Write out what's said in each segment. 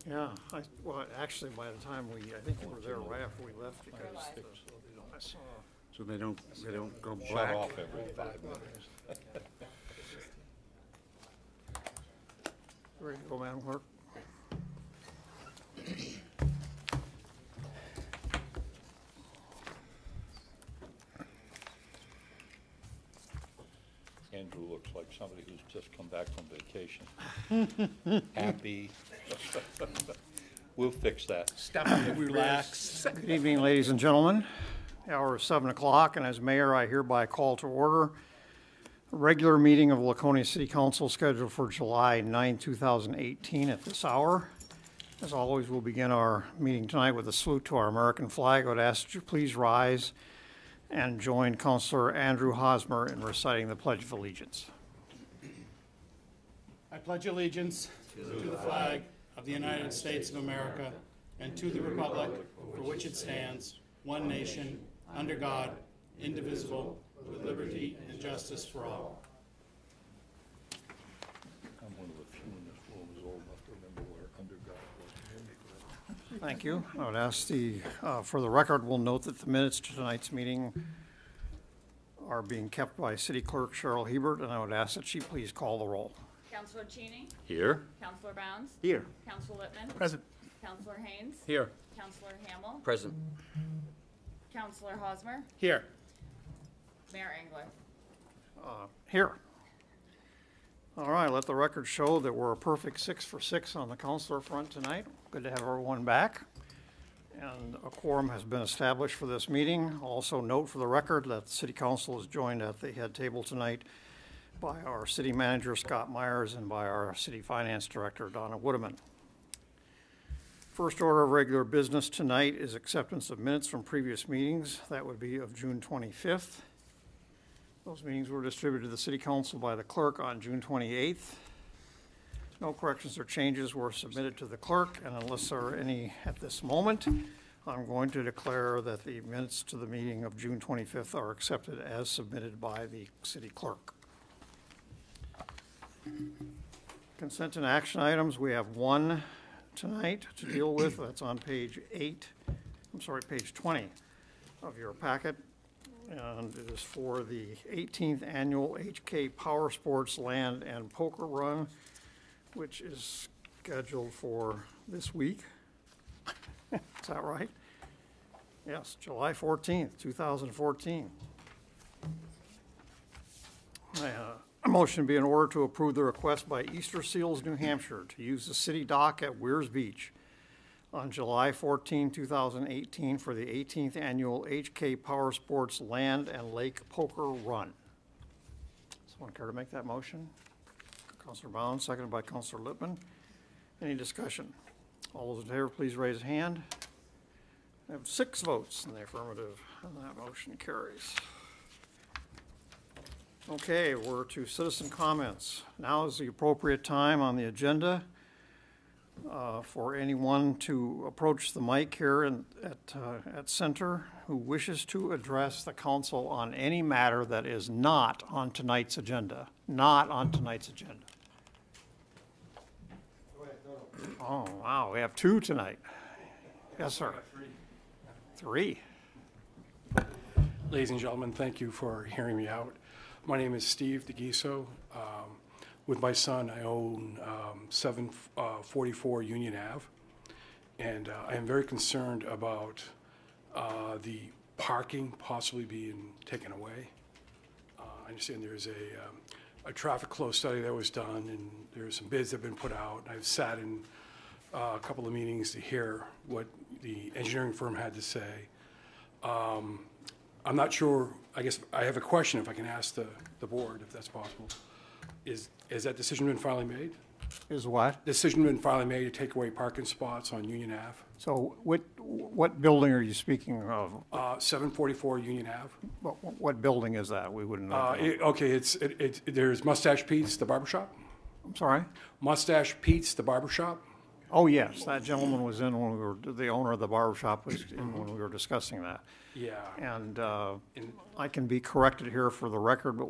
Yeah, well, actually, by the time I think we were there right after we left because I saw. So they don't go Shut black. off every 5 minutes. Ready to go, Madam Clerk? Andrew looks like somebody who's just come back from vacation. Happy. We'll fix that. Relax. Good evening, ladies and gentlemen. The hour is 7 o'clock, and as mayor, I hereby call to order a regular meeting of Laconia City Council scheduled for July 9, 2018 at this hour. As always, we'll begin our meeting tonight with a salute to our American flag. I would ask that you please rise and join Councilor Andrew Hosmer in reciting the Pledge of Allegiance. I pledge allegiance to the flag of the United States of America and to the republic for which it stands, one nation, under God, indivisible, with liberty and justice for all. I'm one of the few in this room who's old enough to remember where under God was. Thank you. I would ask for the record, we'll note that the minutes to tonight's meeting are being kept by City Clerk Cheryl Hebert, and I would ask that she please call the roll. Councilor Cheney. Here. Councilor Bounds. Here. Councilor Littman. Present. Councilor Haynes. Here. Councilor Hamel. Present. Councilor Hosmer. Here. Mayor Engler. Here. All right, let the record show that we're a perfect 6 for 6 on the councilor front tonight. Good to have everyone back. And a quorum has been established for this meeting. Also note for the record that the city council is joined at the head table tonight by our city manager, Scott Myers, and by our city finance director, Donna Woodeman. First order of regular business tonight is acceptance of minutes from previous meetings. That would be of June 25th. Those meetings were distributed to the city council by the clerk on June 28th. No corrections or changes were submitted to the clerk, and unless there are any at this moment, I'm going to declare that the minutes to the meeting of June 25th are accepted as submitted by the city clerk. Consent and action items, we have one tonight to deal with. That's on page 20 of your packet. And it is for the 18th annual HK Power Sports Land and Poker Run, which is scheduled for this week. Is that right? Yes, July 14th, 2014. A motion be in order to approve the request by Easter Seals, New Hampshire to use the city dock at Weirs Beach on July 14, 2018 for the 18th annual HK Power Sports Land and Lake Poker Run. Someone care to make that motion? Councilor Bounds, seconded by Councilor Littman. Any discussion? All those in favor, please raise a hand. I have 6 votes in the affirmative, and that motion carries. Okay, we're to citizen comments. Now is the appropriate time on the agenda for anyone to approach the mic here at Center who wishes to address the council on any matter that is not on tonight's agenda. Not on tonight's agenda. Oh, wow, we have 2 tonight. Yes, sir. 3. Ladies and gentlemen, thank you for hearing me out. My name is Steve DeGiso. With my son, I own 744 Union Ave, and I am very concerned about the parking possibly being taken away. I understand there's a traffic flow study that was done, and there's some bids that have been put out. I've sat in a couple of meetings to hear what the engineering firm had to say. I'm not sure. I guess I have a question, if I can ask the board, if that's possible. Has that decision been finally made? Is what? Decision been finally made to take away parking spots on Union Ave? So what building are you speaking of? 744 Union Ave. What building is that? We wouldn't know. Okay, there's Mustache Pete's, the barbershop. I'm sorry? Mustache Pete's, the barbershop. Oh, yes, that gentleman was in when we were, the owner of the barbershop was in when we were discussing that. Yeah. And I can be corrected here for the record, but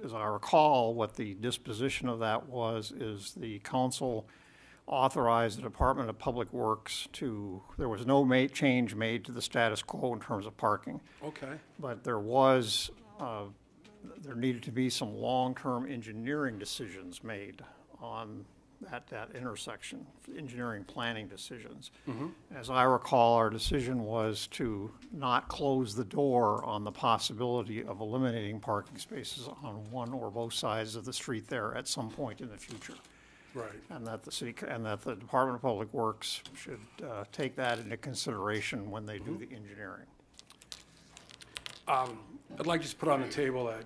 as I recall, what the disposition of that was is the council authorized the Department of Public Works to, there was no change made to the status quo in terms of parking. Okay. But there needed to be some long-term engineering decisions made on that intersection, engineering planning decisions. As I recall, our decision was to not close the door on the possibility of eliminating parking spaces on one or both sides of the street there at some point in the future. Right. And that the Department of Public Works should take that into consideration when they do the engineering. I'd like to just put on the table that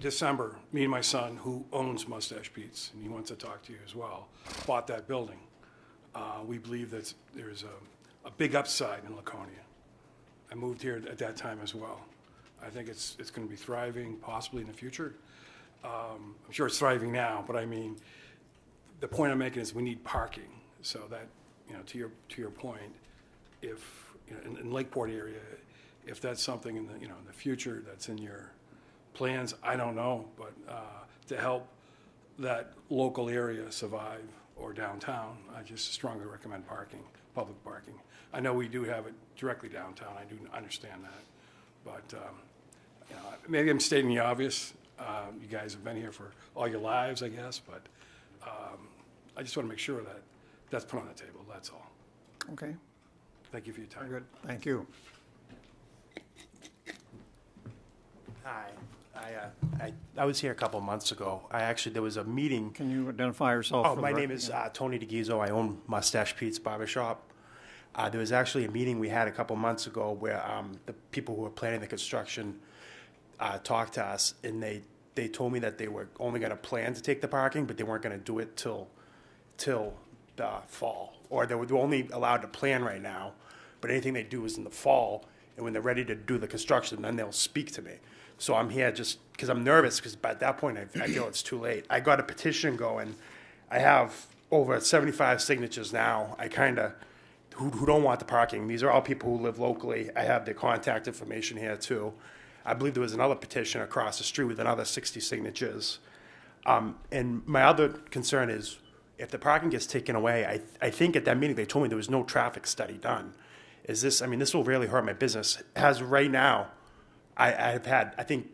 December, me and my son, who owns Mustache Pete's, and he wants to talk to you as well, bought that building. We believe that there's a big upside in Laconia. I moved here at that time as well. I think it's going to be thriving possibly in the future. I'm sure it's thriving now, but I mean, the point I'm making is we need parking. So that, to your point, if, in Lakeport area, if that's something in the future that's in your plans, I don't know, but to help that local area survive or downtown, I just strongly recommend parking, public parking. I know we do have it directly downtown, I do understand that, but maybe I'm stating the obvious. You guys have been here for all your lives, I guess, but I just want to make sure that that's put on the table, that's all. Okay, Thank you for your time. very good, thank you. Hi, I was here a couple months ago. There was a meeting. Can you identify yourself? Oh, for my the name record? is Tony DeGizzo. I own Mustache Pete's Barbershop. There was actually a meeting we had a couple months ago where the people who were planning the construction talked to us, and they told me that they were only going to plan to take the parking, but they weren't going to do it till the fall, or they were only allowed to plan right now, but anything they do is in the fall, and when they're ready to do the construction, then they'll speak to me. So I'm here just because I'm nervous, because by that point I feel it's too late. I got a petition going. I have over 75 signatures now. Who don't want the parking. These are all people who live locally. I have their contact information here too. I believe there was another petition across the street with another 60 signatures. And my other concern is if the parking gets taken away, I think at that meeting they told me there was no traffic study done. This will really hurt my business. As right now, I've had, I think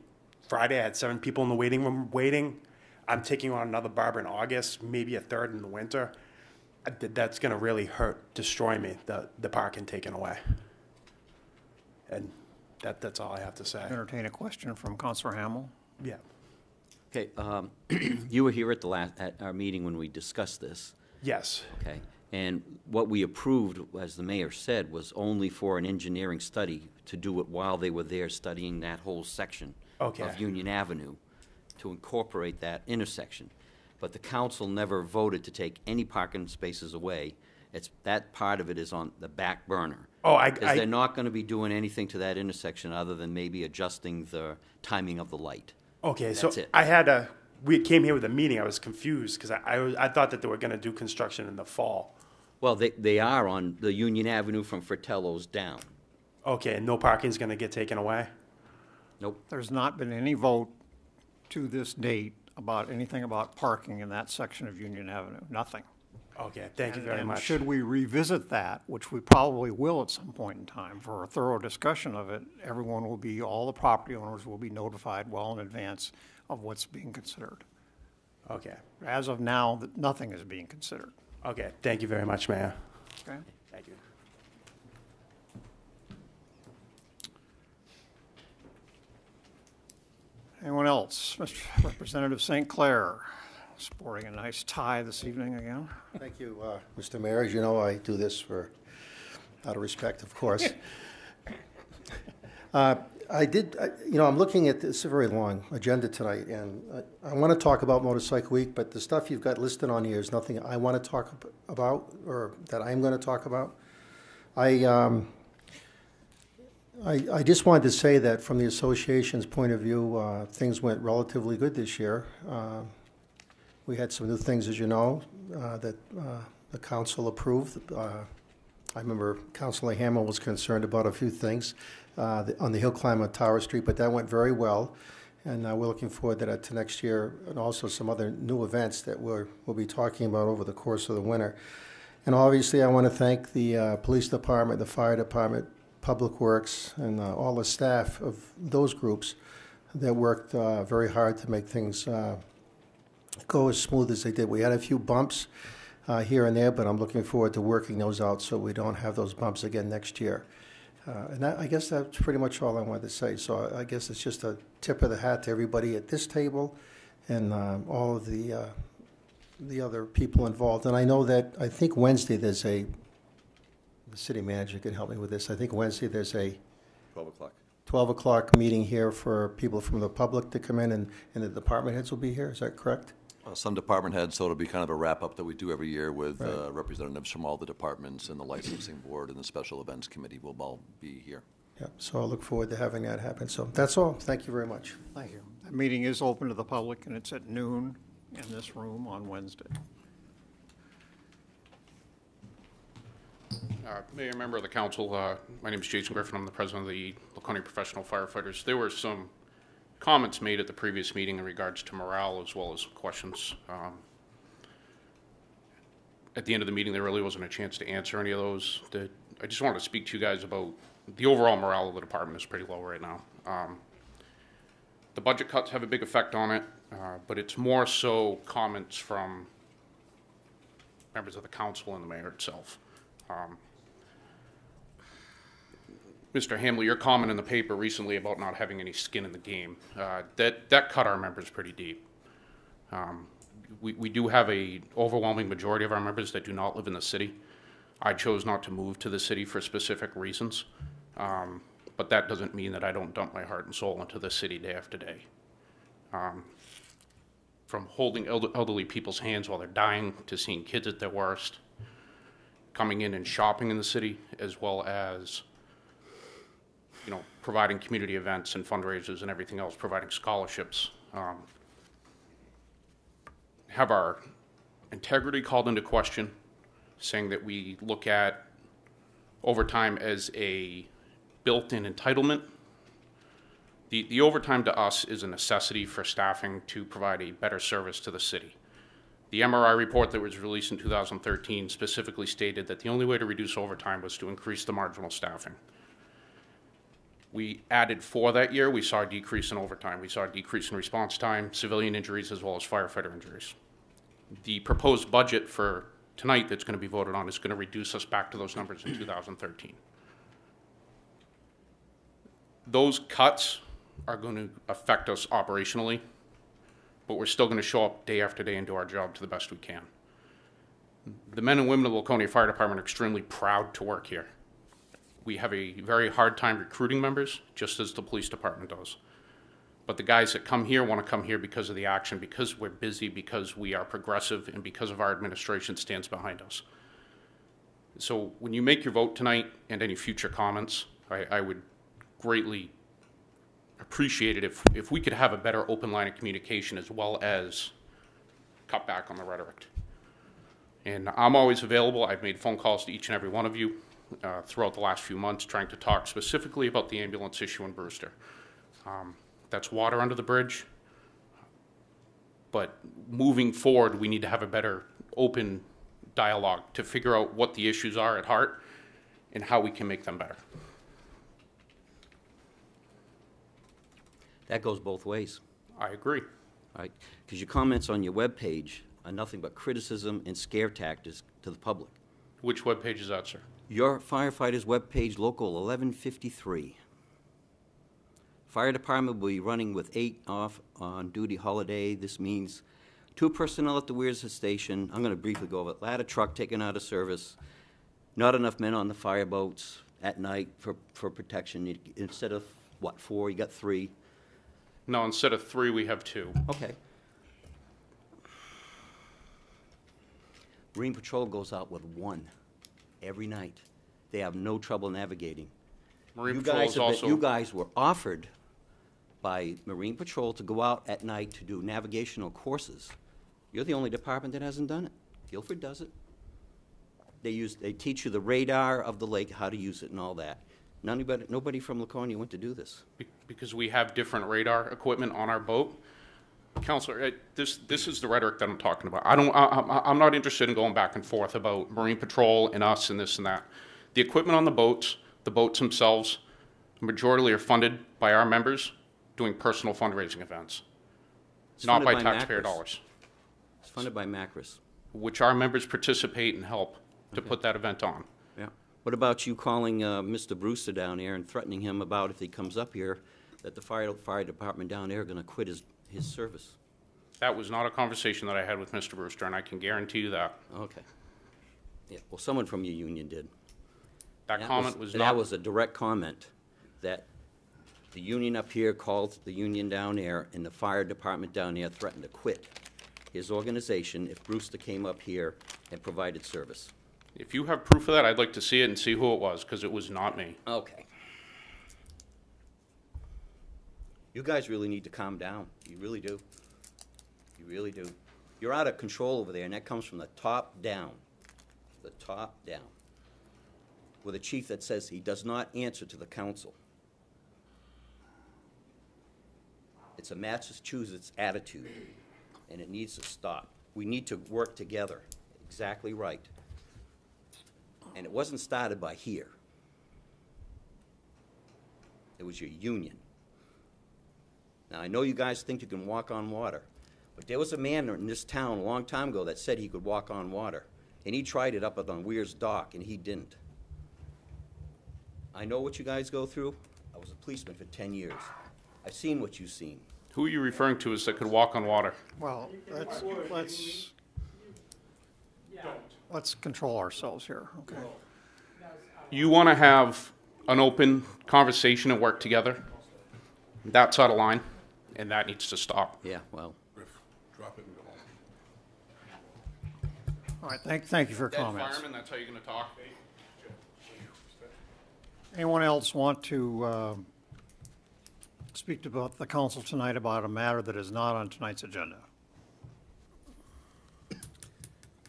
Friday I had 7 people in the waiting room waiting. I'm taking on another barber in August, maybe a third in the winter. That's going to really destroy me, the parking taken away. And that's all I have to say. Entertain a question from Councilor Hamel. Yeah. Okay, you were here at our meeting when we discussed this, Yes. okay? And what we approved, as the mayor said, was only for an engineering study to do it while they were there studying that whole section Okay. of Union Avenue to incorporate that intersection. But the council never voted to take any parking spaces away. That part of it is on the back burner. Oh, Because they're not going to be doing anything to that intersection other than maybe adjusting the timing of the light. Okay, so That's it. we came here with a meeting. I was confused because I thought that they were going to do construction in the fall. Well, they are on the Union Avenue from Fratello's down. Okay, and no parking's going to get taken away? Nope. There's not been any vote to this date about anything about parking in that section of Union Avenue, nothing. Okay, thank you very And much. should we revisit that, which we probably will at some point in time, for a thorough discussion of it, all the property owners will be notified well in advance of what's being considered. Okay, As of now, nothing is being considered, okay, thank you very much, Mayor. okay? Thank you. Anyone else? Mr. Representative St. Clair, sporting a nice tie this evening again. Thank you, Mr. Mayor. As you know, I do this out of respect, of course. I'm looking at this, a very long agenda tonight, and I want to talk about Motorcycle Week, but the stuff you've got listed on here is nothing I want to talk about, or that I'm going to talk about. I just wanted to say that from the association's point of view, things went relatively good this year. We had some new things, as you know, that the council approved. I remember Councilor Hamel was concerned about a few things on the hill climb on Tower Street, but that went very well. And we're looking forward to that to next year, and also some other new events that we'll be talking about over the course of the winter. And obviously, I want to thank the police department, the fire department, Public Works, and all the staff of those groups that worked very hard to make things go as smooth as they did. We had a few bumps here and there, but I'm looking forward to working those out so we don't have those bumps again next year. And I guess that's pretty much all I wanted to say. So I guess it's just a tip of the hat to everybody at this table and all of the other people involved. And I know that I think Wednesday there's the city manager can help me with this. I think Wednesday there's a 12 o'clock. 12 o'clock meeting here for people from the public to come in, and the department heads will be here. Is that correct? Some department heads, so it'll be kind of a wrap-up that we do every year with Right. representatives from all the departments, and the licensing board and the special events committee will all be here. Yeah, so I look forward to having that happen. So that's all. Thank you very much. Thank you. The meeting is open to the public, and it's at noon in this room on Wednesday. Mayor, member of the council, my name is Jason Griffin. I'm the president of the Laconia Professional Firefighters. There were some comments made at the previous meeting in regards to morale as well as questions. At the end of the meeting, there really wasn't a chance to answer any of those. I just wanted to speak to you guys about the overall morale of the department is pretty low right now. The budget cuts have a big effect on it, but it's more so comments from members of the council and the mayor itself. Mr. Hamley, your comment in the paper recently about not having any skin in the game, that cut our members pretty deep. We do have a overwhelming majority of our members that do not live in the city. I chose not to move to the city for specific reasons, but that doesn't mean that I don't dump my heart and soul into the city day after day. From holding elderly people's hands while they're dying to seeing kids at their worst, coming in and shopping in the city, as well as providing community events and fundraisers and everything else, providing scholarships. Have our integrity called into question, saying that we look at overtime as a built-in entitlement. The overtime to us is a necessity for staffing to provide a better service to the city. The MRI report that was released in 2013 specifically stated that the only way to reduce overtime was to increase the marginal staffing. We added 4 that year. We saw a decrease in overtime. We saw a decrease in response time, civilian injuries, as well as firefighter injuries. The proposed budget for tonight that's going to be voted on is going to reduce us back to those numbers in 2013. Those cuts are going to affect us operationally, but we're still going to show up day after day and do our job to the best we can. The men and women of the Laconia Fire Department are extremely proud to work here. We have a very hard time recruiting members, just as the police department does. But the guys that come here want to come here because of the action, because we're busy, because we are progressive, and because of our administration stands behind us. So when you make your vote tonight and any future comments, I would greatly appreciate it if we could have a better open line of communication, as well as cut back on the rhetoric. And I'm always available. I've made phone calls to each and every one of you throughout the last few months, trying to talk specifically about the ambulance issue in Brewster. That's water under the bridge. But moving forward, we need to have a better open dialogue to figure out what the issues are at heart and how we can make them better. That goes both ways, I agree. right? Because your comments on your webpage are nothing but criticism and scare tactics to the public. Which webpage is that, sir? Your firefighters' webpage, Local 1153. Fire department will be running with 8 off on duty holiday. This means 2 personnel at the Weirs station. I'm going to briefly go over it. Ladder truck taken out of service. Not enough men on the fireboats at night for protection. Instead of, 4, you got 3. No, instead of 3, we have 2. Okay. Marine Patrol goes out with 1 every night. They have no trouble navigating. Marine You Patrol guys is have been- also... You guys were offered by Marine Patrol to go out at night to do navigational courses. You're the only department that hasn't done it. Guilford does it. They teach you the radar of the lake, how to use it and all that. Nobody from Laconia went to do this. Because we have different radar equipment on our boat. Counselor, this is the rhetoric that I'm talking about. I'm not interested in going back and forth about Marine Patrol and us and this and that. The equipment on the boats themselves, majority are funded by our members doing personal fundraising events, not by taxpayer dollars. It's funded by Macris. Which our members participate and help to put that event on. Yeah. What about you calling Mr. Brewster down there and threatening him about if he comes up here that the fire department down there are going to quit his service? That was not a conversation that I had with Mr. Brewster, and I can guarantee you that. Okay. Yeah. Well, someone from your union did. That comment was not. That was a direct comment that the union up here called the union down there, and the fire department down there threatened to quit his organization if Brewster came up here and provided service. If you have proof of that, I'd like to see it and see who it was, because it was not me. Okay. You guys really need to calm down. You really do. You really do. You're out of control over there, and that comes from the top down. The top down. With a chief that says he does not answer to the council. It's a Massachusetts attitude, and it needs to stop. We need to work together. Exactly right. And it wasn't started by here. It was your union. Now, I know you guys think you can walk on water, but there was a man in this town a long time ago that said he could walk on water, and he tried it up on Weir's Dock, and he didn't. I know what you guys go through. I was a policeman for 10 years. I've seen what you've seen. Who are you referring to as that could walk on water? Well, let's control ourselves here, okay? You want to have an open conversation and work together? That's out of line, and that needs to stop. Yeah, well. Drop it and go home. All right, thank you for your Dead comments. fireman, that's how you're going to talk? Anyone else want to speak to the council tonight about a matter that is not on tonight's agenda?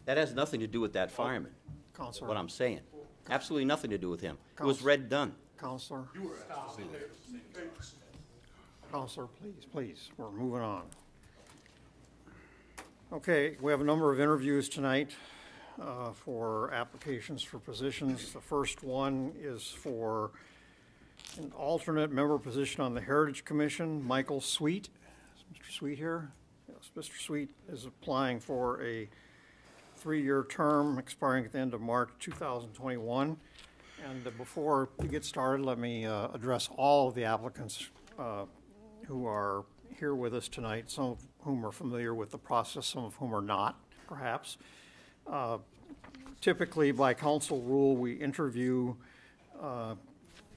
That has nothing to do with that fireman. Counselor. What I'm saying. Absolutely nothing to do with him. It was Counsel- red done. Counselor? Counselor, please, we're moving on. Okay, we have a number of interviews tonight for applications for positions. The first one is for an alternate member position on the Heritage Commission, Michael Sweet. Is Mr. Sweet here? Yes, Mr. Sweet is applying for a 3-year term expiring at the end of March 2021. And before we get started, let me address all of the applicants who are here with us tonight, some of whom are familiar with the process, some of whom are not, perhaps. Typically, by council rule, we interview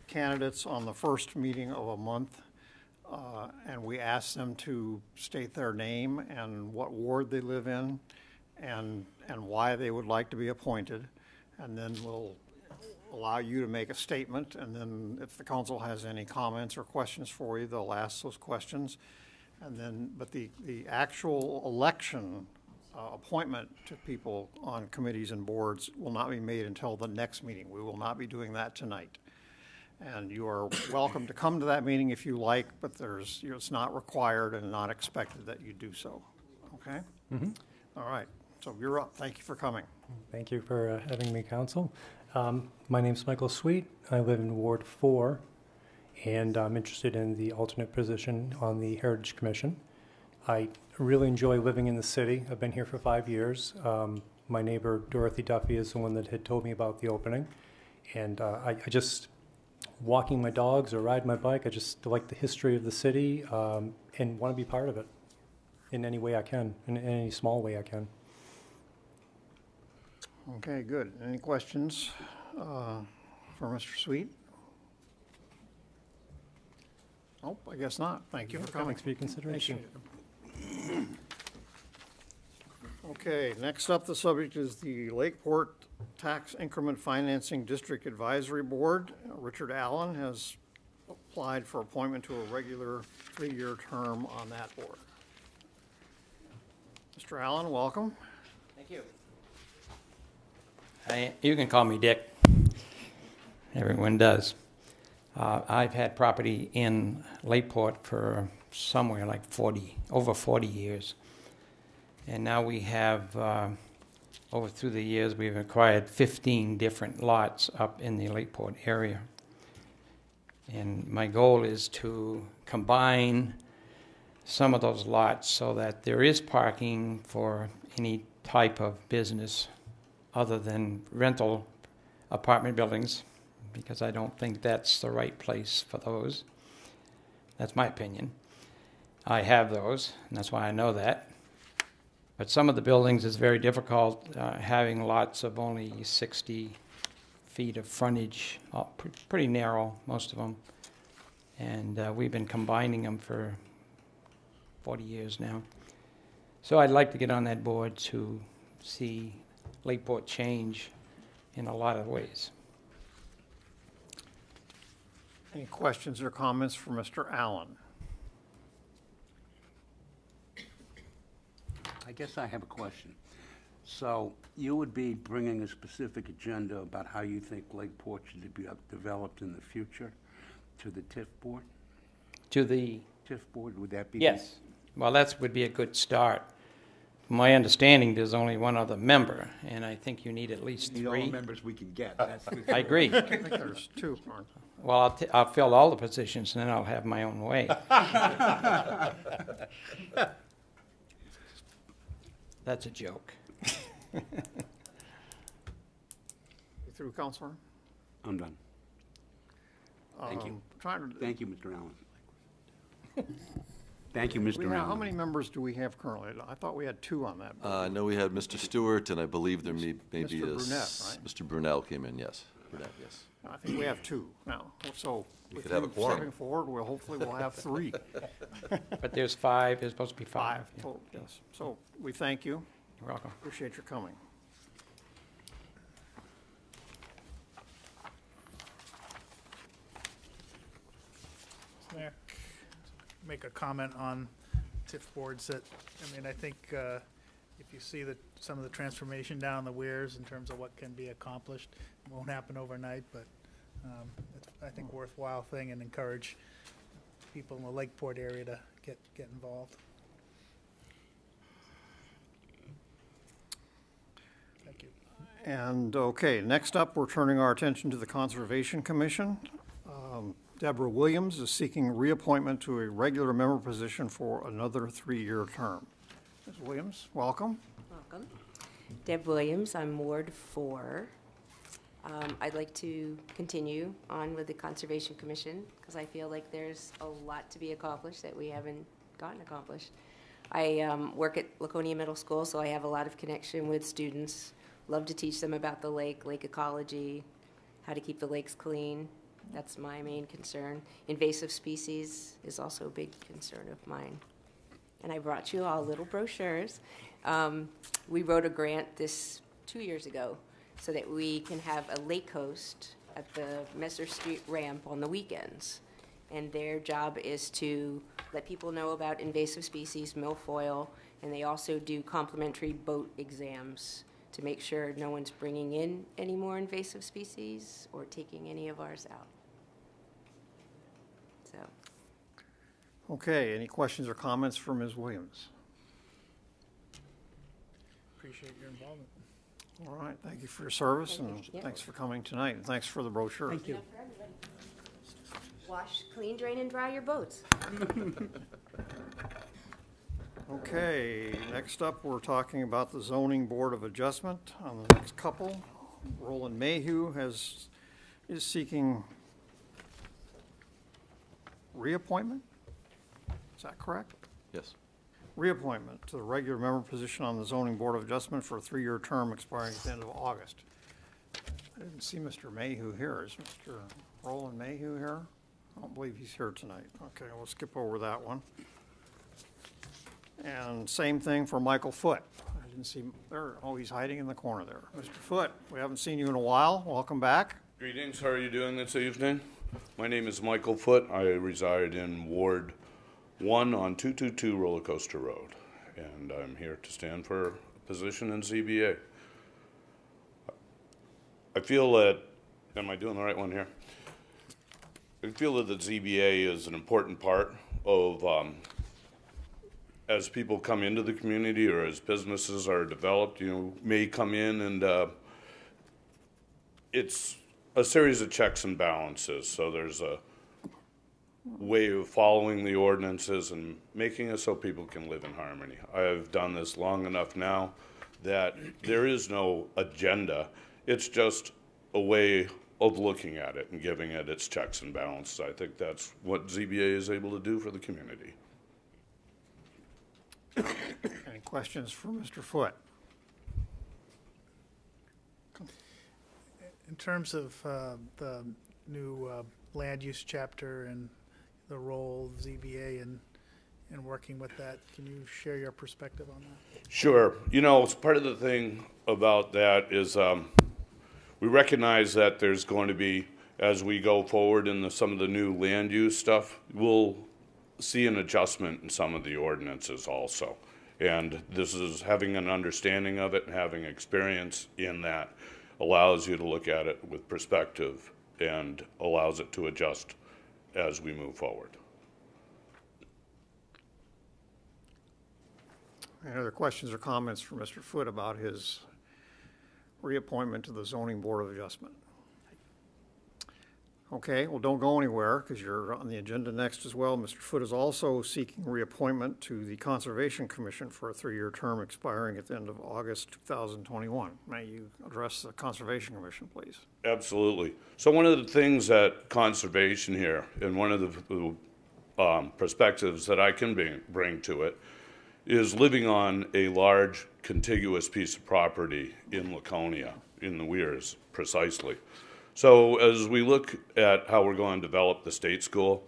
candidates on the first meeting of a month, and we ask them to state their name and what ward they live in and why they would like to be appointed. And then we'll allow you to make a statement, and then if the council has any comments or questions for you, they'll ask those questions. And then, but the actual election appointment to people on committees and boards will not be made until the next meeting. We will not be doing that tonight. And you are welcome to come to that meeting if you like, but it's not required and not expected that you do so. Okay? Mm-hmm. All right. So you're up. Thank you for coming. Thank you for having me, Council. My name's Michael Sweet. I live in Ward 4, and I'm interested in the alternate position on the Heritage Commission. I really enjoy living in the city. I've been here for 5 years. My neighbor, Dorothy Duffy, is the one that had told me about the opening. And I just, walking my dogs or riding my bike, I just like the history of the city and want to be part of it in any way I can, in any small way I can. Okay, good. Any questions for Mr. Sweet? Oh, I guess not. Thank you for coming. Thanks for your consideration. Okay, next up, the subject is the Lakeport Tax Increment Financing District Advisory Board. Richard Allen has applied for appointment to a regular 3-year term on that board. Mr. Allen, welcome. Thank you. You can call me Dick. Everyone does. I've had property in Lakeport for somewhere like over 40 years. And now we have, through the years, we've acquired 15 different lots up in the Lakeport area. And my goal is to combine some of those lots so that there is parking for any type of business other than rental apartment buildings, because I don't think that's the right place for those. That's my opinion. I have those, and that's why I know that. But some of the buildings is very difficult, having lots of only 60 feet of frontage, pretty narrow, most of them. And we've been combining them for 40 years now. So I'd like to get on that board to see Lakeport change in a lot of ways. Any questions or comments for Mr. Allen? I guess I have a question. So you would be bringing a specific agenda about how you think Lakeport should be developed in the future to the TIF board? To the... TIF board, would that be? Yes. Well, that would be a good start. From my understanding, there's only one other member, and I think you need at least Need 3. all the members we can get. That's the I agree. I think there's 2. Well, I'll fill all the positions, and then I'll have my own way. That's a joke. You through, Counselor? I'm done. Thank you. Trying to, Thank you, Mr. Allen. Thank you, Mr. Allen. how many members do we have currently? I thought we had 2 on that. I know we had Mr. Stewart, and I believe there may be Mr. Brunette, right? Mr. Brunel came in, yes. Brunette, yes. I think we have 2 now. So We with could have a you quorum. stepping forward, hopefully we'll have 3. But there's 5. There's supposed to be 5. Yeah. Total, yes. So we thank you. You're welcome. Appreciate your coming. Mayor, make a comment on TIF boards that, I think if you see some of the transformation down the weirs in terms of what can be accomplished, it won't happen overnight, but it's, I think, a worthwhile thing, and encourage people in the Lakeport area to get involved. Thank you. And, okay, next up, we're turning our attention to the Conservation Commission. Deborah Williams is seeking reappointment to a regular member position for another 3-year term. Ms. Williams, welcome. Welcome. Deb Williams, I'm Ward 4. I'd like to continue on with the Conservation Commission because I feel like there's a lot to be accomplished that we haven't gotten accomplished. I work at Laconia Middle School, so I have a lot of connection with students. Love to teach them about the lake ecology, how to keep the lakes clean. That's my main concern. Invasive species is also a big concern of mine. And I brought you all little brochures. We wrote a grant 2 years ago so that we can have a lake host at the Messer Street ramp on the weekends. And their job is to let people know about invasive species, milfoil, and they also do complimentary boat exams to make sure no one's bringing in any more invasive species or taking any of ours out. So. Okay, any questions or comments for Ms. Williams? Appreciate your involvement. All right, thank you for your service, and Yeah. thanks for coming tonight, and thanks for the brochure. Thank you. Wash, clean, drain, and dry your boats. Okay, next up, we're talking about the Zoning Board of Adjustment on the next couple. Roland Mayhew is seeking reappointment? Is that correct? Yes. Reappointment to the regular member position on the Zoning Board of Adjustment for a 3-year term expiring at the end of August. I didn't see Mr. Mayhew here. Is Mr. Roland Mayhew here? I don't believe he's here tonight. Okay, we'll skip over that one. And same thing for Michael Foote. I didn't see him there. Oh, he's hiding in the corner there. Mr. Foote, we haven't seen you in a while. Welcome back. Greetings. How are you doing this evening? My name is Michael Foote. I reside in Ward 1 on 222 Roller Coaster Road, and I'm here to stand for a position in ZBA. I feel that, am I doing the right one here? I feel that the ZBA is an important part of, as people come into the community or as businesses are developed, may come in and it's a series of checks and balances. So there's a way of following the ordinances and making it so people can live in harmony. I have done this long enough now that there is no agenda. It's just a way of looking at it and giving it its checks and balances. I think that's what ZBA is able to do for the community. Any questions for Mr. Foote? In terms of the new land use chapter and the role of ZBA in working with that, can you share your perspective on that? Sure. Part of the thing about that is we recognize that there's going to be, as we go forward in some of the new land use stuff, we'll see an adjustment in some of the ordinances also. And this is having an understanding of it and having experience in that allows you to look at it with perspective and allows it to adjust as we move forward. Any other questions or comments for Mr. Foote about his reappointment to the Zoning Board of Adjustment? Okay, well, don't go anywhere because you're on the agenda next as well. Mr. Foote is also seeking reappointment to the Conservation Commission for a 3-year term expiring at the end of August 2021. May you address the Conservation Commission, please? Absolutely. So one of the things that conservation here, and one of the perspectives that I can bring to it, is living on a large contiguous piece of property in Laconia, in the Weirs, precisely. So as we look at how we're going to develop the state school,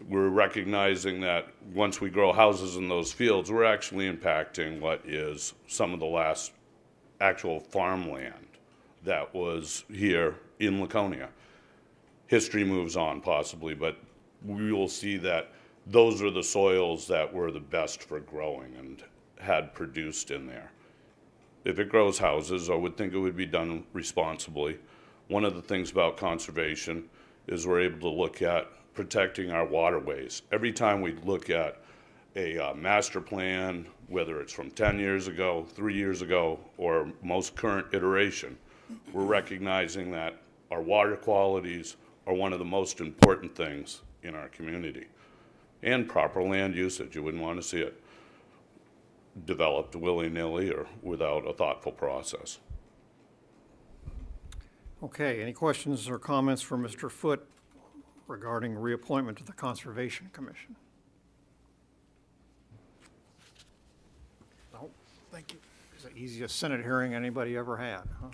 we're recognizing that once we grow houses in those fields, we're actually impacting what is some of the last actual farmland that was here in Laconia. History moves on possibly, but we will see that those are the soils that were the best for growing and had produced in there. If it grows houses, I would think it would be done responsibly. One of the things about conservation is we're able to look at protecting our waterways. Every time we look at a master plan, whether it's from 10 years ago, 3 years ago, or most current iteration, we're recognizing that our water qualities are one of the most important things in our community. And proper land usage. You wouldn't want to see it developed willy-nilly or without a thoughtful process. Okay, any questions or comments for Mr. Foote regarding reappointment to the Conservation Commission? No? Thank you. It's the easiest Senate hearing anybody ever had. Huh?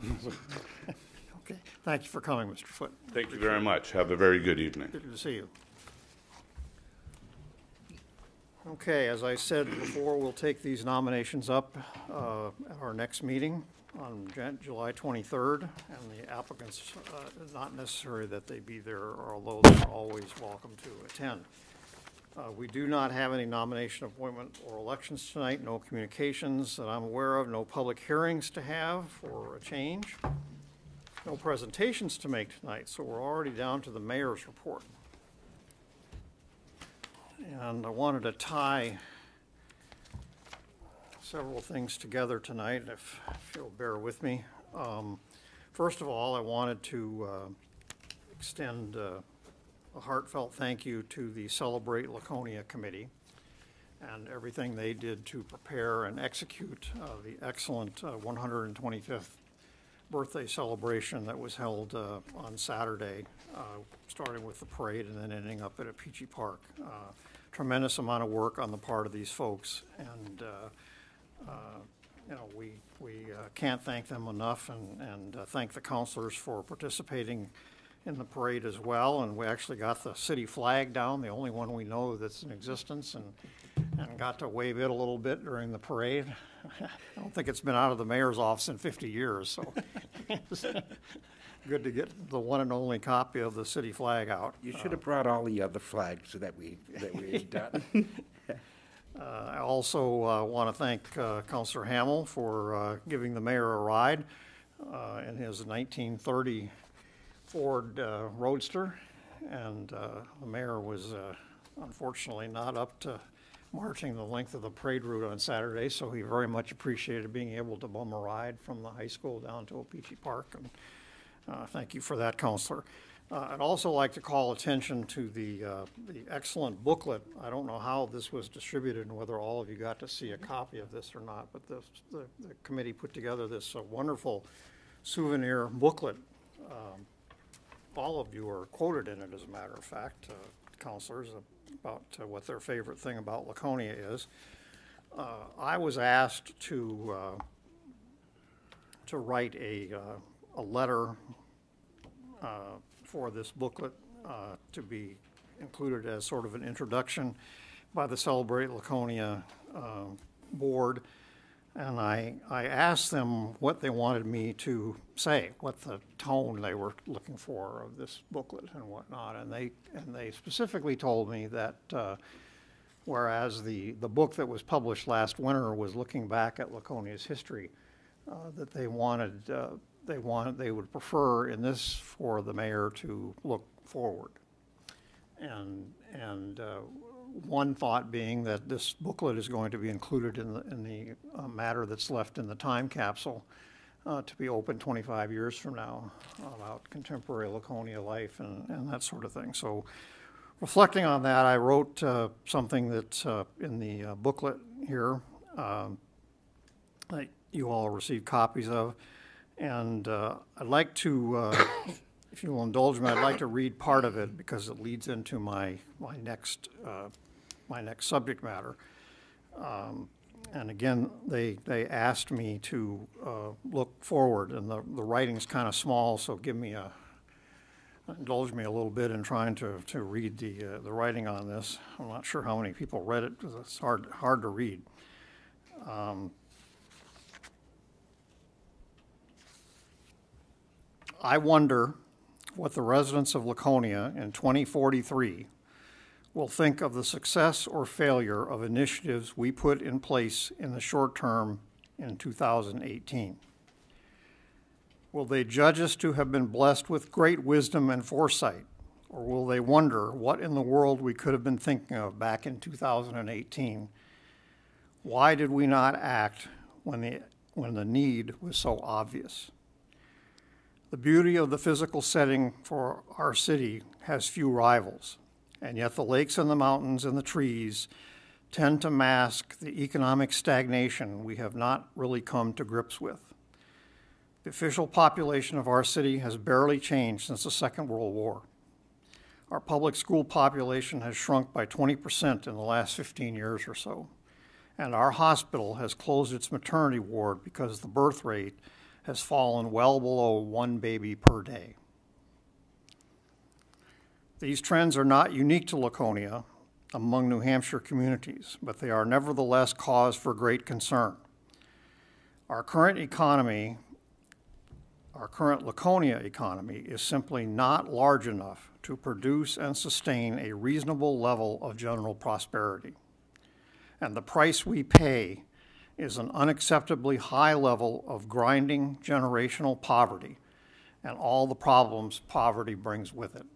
Okay, thank you for coming, Mr. Foote. Thank you very much. Have a very good evening. Good to see you. Okay, as I said before, we'll take these nominations up at our next meeting on July 23rd, and the applicants, not necessary that they be there, although they're always welcome to attend. We do not have any nomination, appointment, or elections tonight, no communications that I'm aware of, no public hearings to have for a change, no presentations to make tonight, so we're already down to the mayor's report. And I wanted to tie several things together tonight, if you'll bear with me. First of all, I wanted to extend a heartfelt thank you to the Celebrate Laconia Committee and everything they did to prepare and execute the excellent 125th birthday celebration that was held on Saturday, starting with the parade and then ending up at Peachy Park. Tremendous amount of work on the part of these folks, and we can't thank them enough, and thank the counselors for participating in the parade as well. And we actually got the city flag down, the only one we know that's in existence, and got to wave it a little bit during the parade. I don't think it's been out of the mayor's office in 50 years, so it's good to get the one and only copy of the city flag out. You should have brought all the other flags that we've done. I also want to thank Councilor Hamel for giving the mayor a ride in his 1930 Ford Roadster. and the mayor was unfortunately not up to marching the length of the parade route on Saturday, so he very much appreciated being able to bum a ride from the high school down to Opeechee Park, and thank you for that, Counselor. I'd also like to call attention to the excellent booklet. I don't know how this was distributed and whether all of you got to see a copy of this or not, but the committee put together this wonderful souvenir booklet. All of you are quoted in it, as a matter of fact, counselors, about what their favorite thing about Laconia is. I was asked to write a letter for this booklet to be included as sort of an introduction by the Celebrate Laconia board. And I asked them what they wanted me to say, what the tone they were looking for of this booklet and whatnot. And they specifically told me that whereas the book that was published last winter was looking back at Laconia's history, that they would prefer in this for the mayor to look forward. And one thought being that this booklet is going to be included in the matter that's left in the time capsule to be open 25 years from now about contemporary Laconia life and that sort of thing. So reflecting on that, I wrote something that's in the booklet here that you all received copies of. And I'd like to, if you will indulge me, I'd like to read part of it because it leads into my next subject matter. And again, they asked me to look forward, and the writing's kind of small, so indulge me a little bit in trying to read the writing on this. I'm not sure how many people read it because it's hard to read. I wonder what the residents of Laconia in 2043 will think of the success or failure of initiatives we put in place in the short term in 2018. Will they judge us to have been blessed with great wisdom and foresight, or will they wonder what in the world we could have been thinking of back in 2018? Why did we not act when the need was so obvious? The beauty of the physical setting for our city has few rivals, and yet the lakes and the mountains and the trees tend to mask the economic stagnation we have not really come to grips with. The official population of our city has barely changed since the Second World War. Our public school population has shrunk by 20% in the last 15 years or so, and our hospital has closed its maternity ward because the birth rate has fallen well below 1 baby per day. These trends are not unique to Laconia among New Hampshire communities, but they are nevertheless cause for great concern. Our current Laconia economy is simply not large enough to produce and sustain a reasonable level of general prosperity. And the price we pay is an unacceptably high level of grinding generational poverty and all the problems poverty brings with it.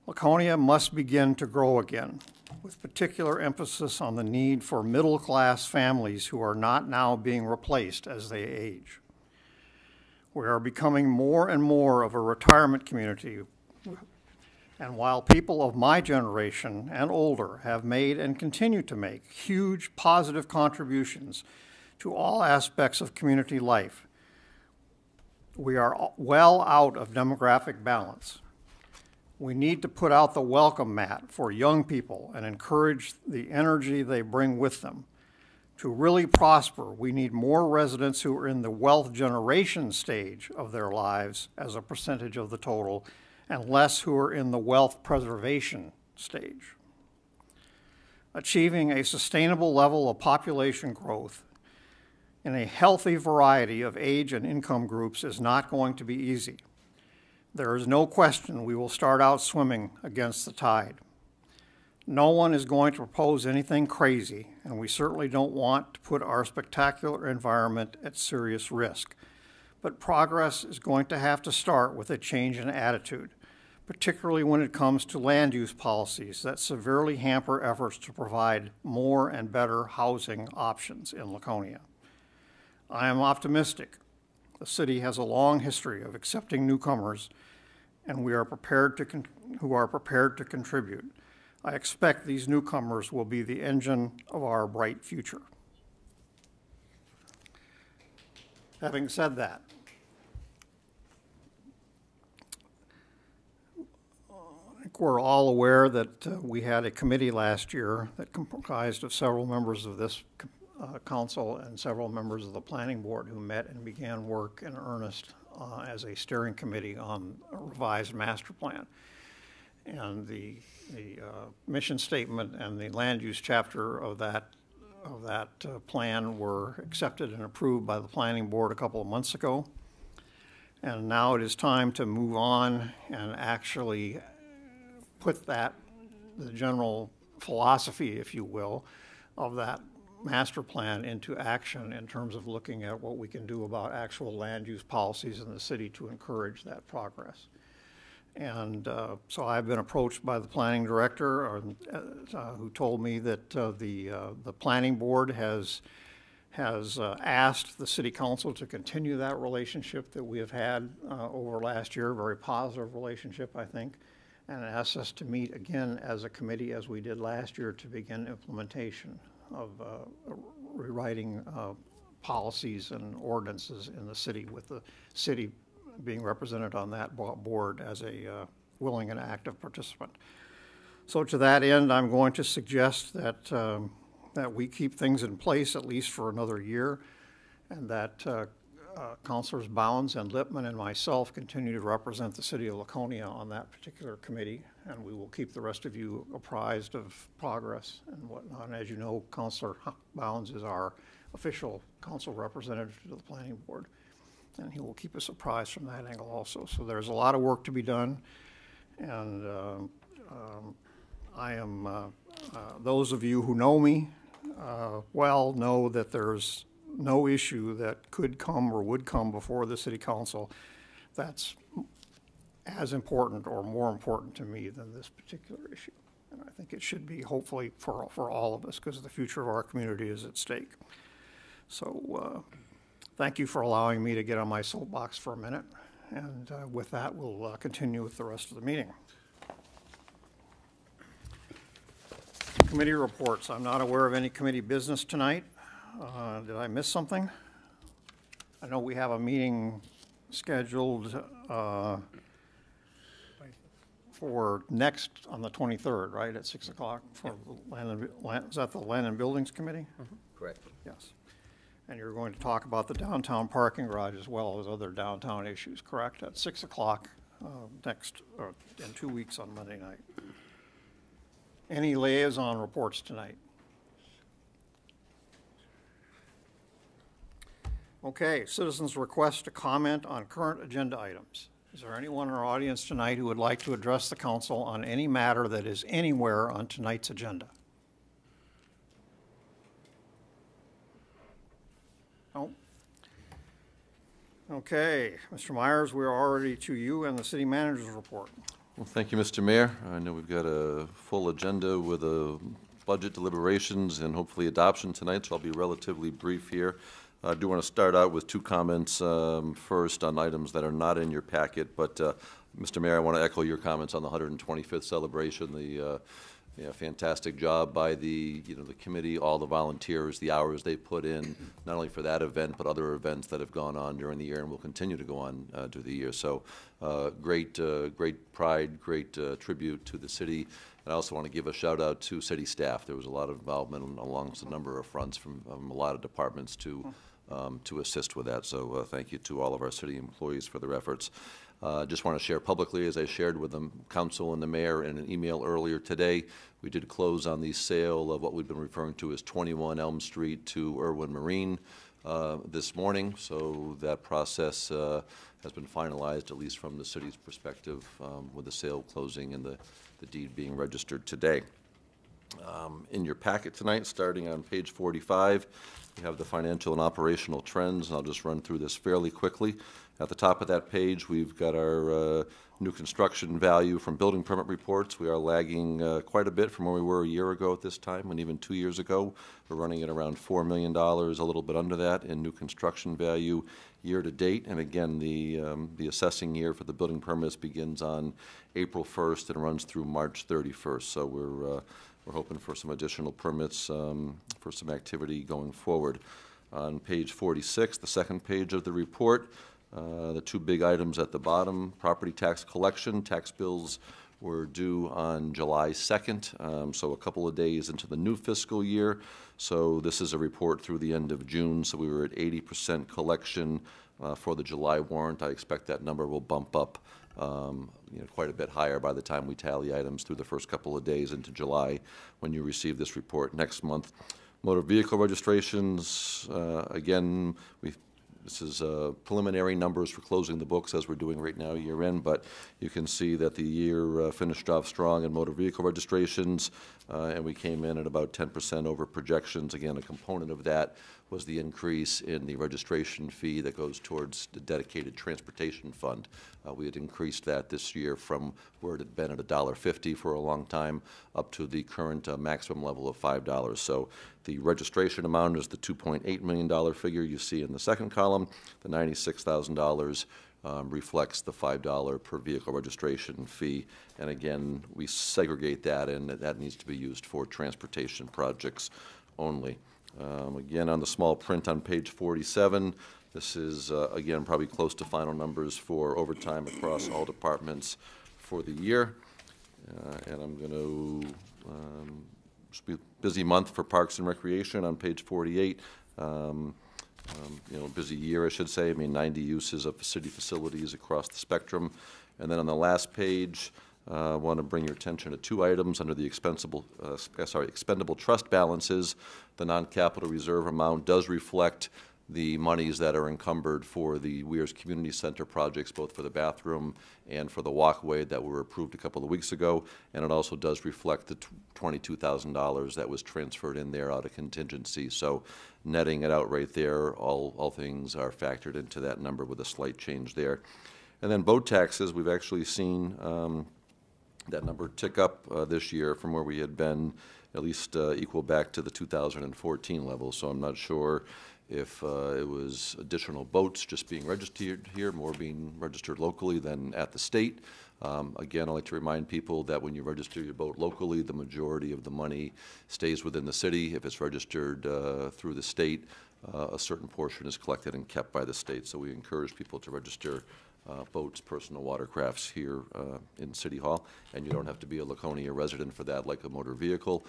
Laconia must begin to grow again, with particular emphasis on the need for middle-class families who are not now being replaced as they age. We are becoming more and more of a retirement community, and while people of my generation and older have made and continue to make huge positive contributions to all aspects of community life, we are well out of demographic balance. We need to put out the welcome mat for young people and encourage the energy they bring with them. To really prosper, we need more residents who are in the wealth generation stage of their lives as a percentage of the total, and less who are in the wealth preservation stage. Achieving a sustainable level of population growth in a healthy variety of age and income groups is not going to be easy. There is no question we will start out swimming against the tide. No one is going to propose anything crazy, and we certainly don't want to put our spectacular environment at serious risk. But progress is going to have to start with a change in attitude, particularly when it comes to land use policies that severely hamper efforts to provide more and better housing options in Laconia. I am optimistic. The city has a long history of accepting newcomers, and who are prepared to contribute. I expect these newcomers will be the engine of our bright future. Having said that, I think we're all aware that we had a committee last year that comprised of several members of this council and several members of the planning board who met and began work in earnest as a steering committee on a revised master plan. And the mission statement and the land use chapter of that plan were accepted and approved by the planning board a couple of months ago. And now it is time to move on and actually put the general philosophy, if you will, of that master plan into action in terms of looking at what we can do about actual land use policies in the city to encourage that progress. And so I've been approached by the planning director who told me that the planning board has asked the city council to continue that relationship that we have had over last year, a very positive relationship, I think, and asked us to meet again as a committee as we did last year to begin implementation of rewriting policies and ordinances in the city, with the city being represented on that board as a willing and active participant. So to that end, I'm going to suggest that we keep things in place at least for another year, and that Councilors Bounds and Lippman and myself continue to represent the city of Laconia on that particular committee, and we will keep the rest of you apprised of progress and whatnot. And as you know, Councilor Bounds is our official council representative to the planning board, and he will keep us apprised from that angle also. So there's a lot of work to be done, and I am, those of you who know me well know that there's no issue that could come or would come before the city council that's as important or more important to me than this particular issue. And I think it should be, hopefully, for all of us, because the future of our community is at stake. So thank you for allowing me to get on my soapbox for a minute. And with that, we'll continue with the rest of the meeting. Committee reports. I'm not aware of any committee business tonight. Did I miss something? I know we have a meeting scheduled for next on the 23rd, right, at 6 o'clock for is that the Land and Buildings Committee? Mm-hmm. Correct. Yes. And you're going to talk about the downtown parking garage as well as other downtown issues, correct? At 6 o'clock in 2 weeks on Monday night. Any liaison reports tonight? Okay, citizens' request to comment on current agenda items. Is there anyone in our audience tonight who would like to address the council on any matter that is anywhere on tonight's agenda? No? Okay, Mr. Myers, we're already to you and the city manager's report. Well, thank you, Mr. Mayor. I know we've got a full agenda with a budget deliberations and hopefully adoption tonight, so I'll be relatively brief here. I do want to start out with two comments first on items that are not in your packet, but Mr. Mayor, I want to echo your comments on the 125th celebration. The fantastic job by the committee, all the volunteers, the hours they put in, not only for that event but other events that have gone on during the year and will continue to go on through the year. So great pride, great tribute to the city. And I also want to give a shout out to city staff. There was a lot of involvement along a number of fronts from a lot of departments to assist with that. So thank you to all of our city employees for their efforts. Just want to share publicly, as I shared with the council and the mayor in an email earlier today, we did close on the sale of what we've been referring to as 21 Elm Street to Irwin Marine this morning. So that process has been finalized, at least from the city's perspective, with the sale closing and the deed being registered today. In your packet tonight, starting on page 45, we have the financial and operational trends, and I'll just run through this fairly quickly. At the top of that page, we've got our new construction value from building permit reports. We are lagging quite a bit from where we were a year ago at this time, and even 2 years ago. We're running at around $4 million, a little bit under that in new construction value year to date. And again, the assessing year for the building permits begins on April 1st and runs through March 31st. So we're hoping for some additional permits for some activity going forward. On page 46, the second page of the report, the two big items at the bottom, property tax collection. Tax bills were due on July 2nd, so a couple of days into the new fiscal year. So this is a report through the end of June, so we were at 80% collection for the July warrant. I expect that number will bump up quite a bit higher by the time we tally items through the first couple of days into July when you receive this report next month. Motor vehicle registrations, again, this is preliminary numbers for closing the books as we're doing right now year end, but you can see that the year finished off strong in motor vehicle registrations, and we came in at about 10% over projections. Again, a component of that was the increase in the registration fee that goes towards the dedicated transportation fund. We had increased that this year from where it had been at $1.50 for a long time up to the current maximum level of $5. So the registration amount is the $2.8 million figure you see in the second column. The $96,000 reflects the $5 per vehicle registration fee. And again, we segregate that, and that needs to be used for transportation projects only. Again, on the small print on page 47, this is, again, probably close to final numbers for overtime across all departments for the year. And I'm going to just be a busy month for Parks and Recreation on page 48. Busy year, I should say. I mean, 90 uses of city facilities across the spectrum. And then on the last page, I want to bring your attention to two items under the expendable trust balances. The non-capital reserve amount does reflect the monies that are encumbered for the Weirs Community Center projects, both for the bathroom and for the walkway that were approved a couple of weeks ago. And it also does reflect the $22,000 that was transferred in there out of contingency. So netting it out right there, all things are factored into that number with a slight change there. And then boat taxes, we've actually seen that number tick up this year from where we had been at least equal back to the 2014 level. So I'm not sure if it was additional boats just being registered here, more being registered locally than at the state. Again, I like to remind people that when you register your boat locally, the majority of the money stays within the city. If it's registered through the state, a certain portion is collected and kept by the state. So we encourage people to register boats, personal watercrafts here in City Hall, and you don't have to be a Laconia resident for that like a motor vehicle.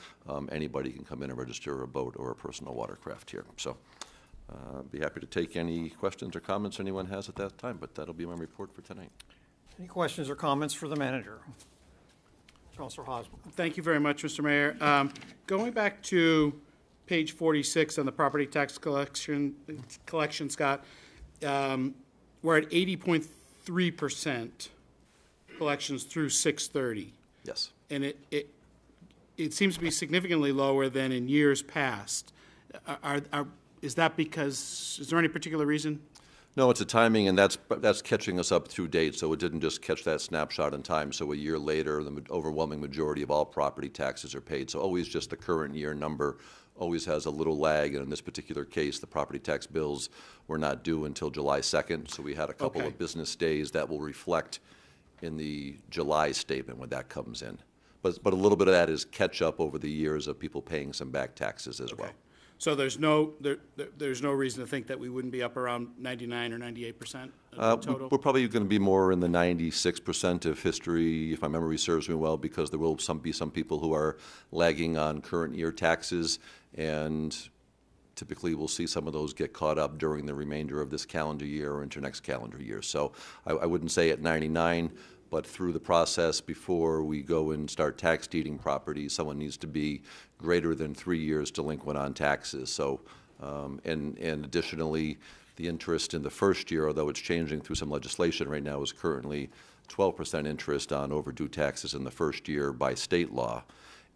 Anybody can come in and register a boat or a personal watercraft here. So be happy to take any questions or comments anyone has at that time, but that'll be my report for tonight. Any questions or comments for the manager? Councilor Hosmer. Thank you very much, Mr. Mayor. Going back to page 46 on the property tax collection, Scott, we're at 80.3% collections through 6/30. Yes. And it seems to be significantly lower than in years past. Is that because, is there any particular reason? No, it's a timing, and that's catching us up through date, so it didn't just catch that snapshot in time. So a year later, the overwhelming majority of all property taxes are paid. So always just the current year number always has a little lag, and in this particular case, the property tax bills were not due until July 2nd, so we had a couple of business days that will reflect in the July statement when that comes in. But a little bit of that is catch up over the years of people paying some back taxes as well. So there's no reason to think that we wouldn't be up around 99 or 98% total? We're probably going to be more in the 96% of history, if my memory serves me well, because there will be some people who are lagging on current year taxes, and typically we'll see some of those get caught up during the remainder of this calendar year or into next calendar year. So I wouldn't say at 99, but through the process before we go and start tax deeding properties, someone needs to be greater than 3 years delinquent on taxes. So, and additionally, the interest in the first year, although it's changing through some legislation right now, is currently 12% interest on overdue taxes in the first year by state law.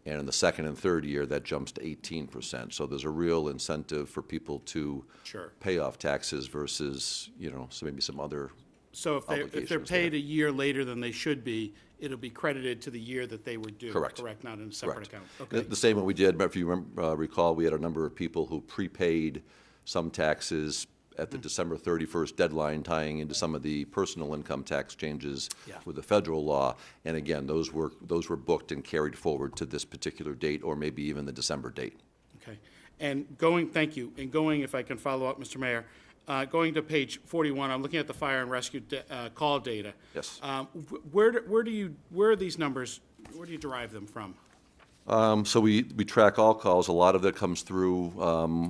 And in the second and third year, that jumps to 18%. So there's a real incentive for people to Sure. pay off taxes versus, so maybe some other So if they're obligations paid there. a year later than they should be, it'll be credited to the year that they were due. Correct. Correct, not in a separate Correct. account. The Okay. the same one we did, if you recall, we had a number of people who prepaid some taxes at the December 31st deadline, tying into some of the personal income tax changes Yeah. with the federal law. And again, those were booked and carried forward to this particular date, or maybe even the December date. Okay. Thank you. And going, if I can follow up, Mr. Mayor, going to page 41, I'm looking at the fire and rescue call data. Yes. Where are these numbers, where do you derive them from? So we track all calls. A lot of that comes through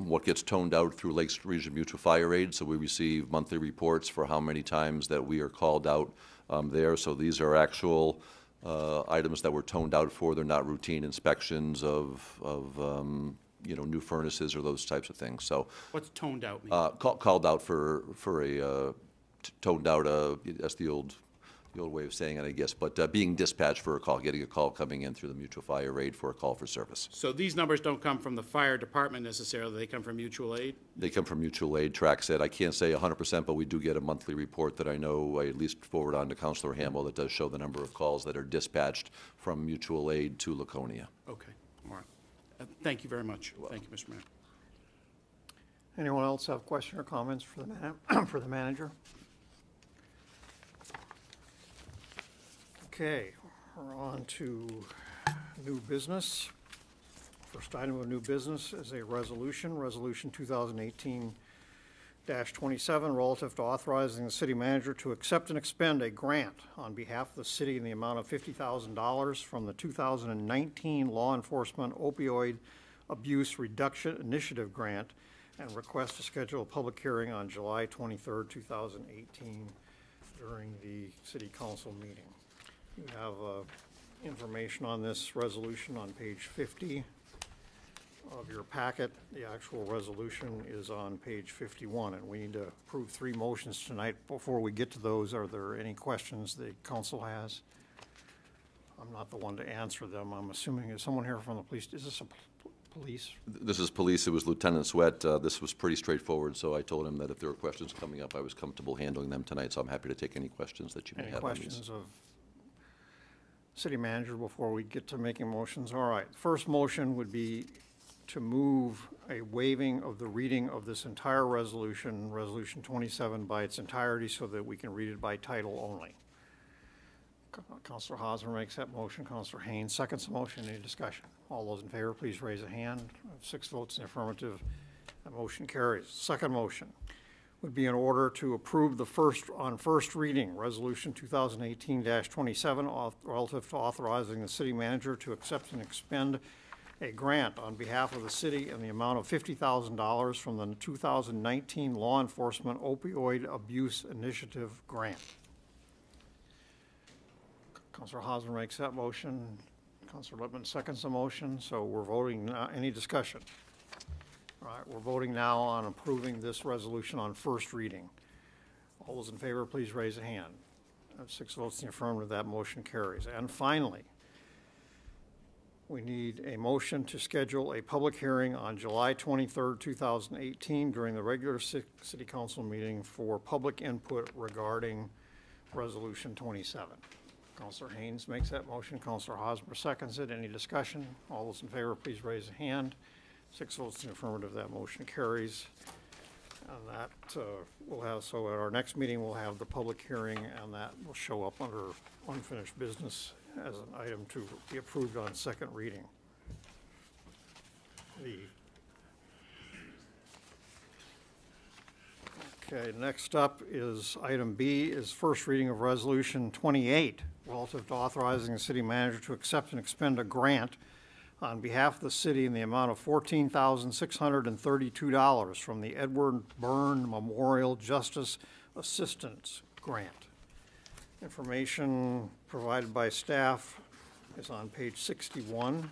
what gets toned out through Lakes Region Mutual Fire Aid. So we receive monthly reports for how many times that we are called out there. So these are actual items that were toned out for. They're not routine inspections of new furnaces or those types of things. So What's toned out mean? called out for a toned out. That's the old way of saying it, I guess. But being dispatched for a call, getting a call coming in through the mutual fire aid for a call for service. So these numbers don't come from the fire department necessarily, they come from mutual aid? They come from mutual aid. Tracks it. I can't say 100%, but we do get a monthly report that I know I at least forward on to Councilor Hamel that does show the number of calls that are dispatched from mutual aid to Laconia. Okay, all right. Thank you very much. Thank you, Mr. Mayor. Anyone else have question or comments for for the manager? Okay, we're on to new business. First item of new business is a resolution, Resolution 2018-27, relative to authorizing the city manager to accept and expend a grant on behalf of the city in the amount of $50,000 from the 2019 Law Enforcement Opioid Abuse Reduction Initiative Grant, and request to schedule a public hearing on July 23rd, 2018 during the city council meeting. You have information on this resolution on page 50 of your packet. The actual resolution is on page 51, and we need to approve 3 motions tonight. Before we get to those, are there any questions the council has? I'm not the one to answer them. I'm assuming, is someone here from the police? Is this a police? This is police. It was Lieutenant Sweat. This was pretty straightforward, so I told him that if there were questions coming up, I was comfortable handling them tonight, so I'm happy to take any questions that you may Any have on these. questions of city manager before we get to making motions? All right, first motion would be to move a waiving of the reading of this entire resolution, Resolution 27, by its entirety, so that we can read it by title only. Councilor Hosmer makes that motion. Councilor Haynes seconds the motion. Any discussion? All those in favor, please raise a hand. 6 votes in the affirmative. That motion carries. Second motion would be in order to approve the first reading, Resolution 2018-27, relative to authorizing the city manager to accept and expend a grant on behalf of the city in the amount of $50,000 from the 2019 Law Enforcement Opioid Abuse Initiative Grant. Councilor Hosmer makes that motion. Councilor Lippman seconds the motion, so we're voting now. Any discussion? All right, we're voting now on approving this resolution on first reading. All those in favor, please raise a hand. 6 votes in the affirmative, that motion carries. And finally, we need a motion to schedule a public hearing on July 23rd, 2018 during the regular city council meeting for public input regarding Resolution 27. Councilor Haynes makes that motion. Councilor Hosmer seconds it. Any discussion? All those in favor, please raise a hand. 6 votes in the affirmative, that motion carries. And that we'll have, so at our next meeting, we'll have the public hearing, and that will show up under unfinished business as an item to be approved on second reading. Okay, next up is item B, is first reading of Resolution 28, relative to authorizing the city manager to accept and expend a grant on behalf of the city in the amount of $14,632 from the Edward Byrne Memorial Justice Assistance Grant. Information provided by staff is on page 61.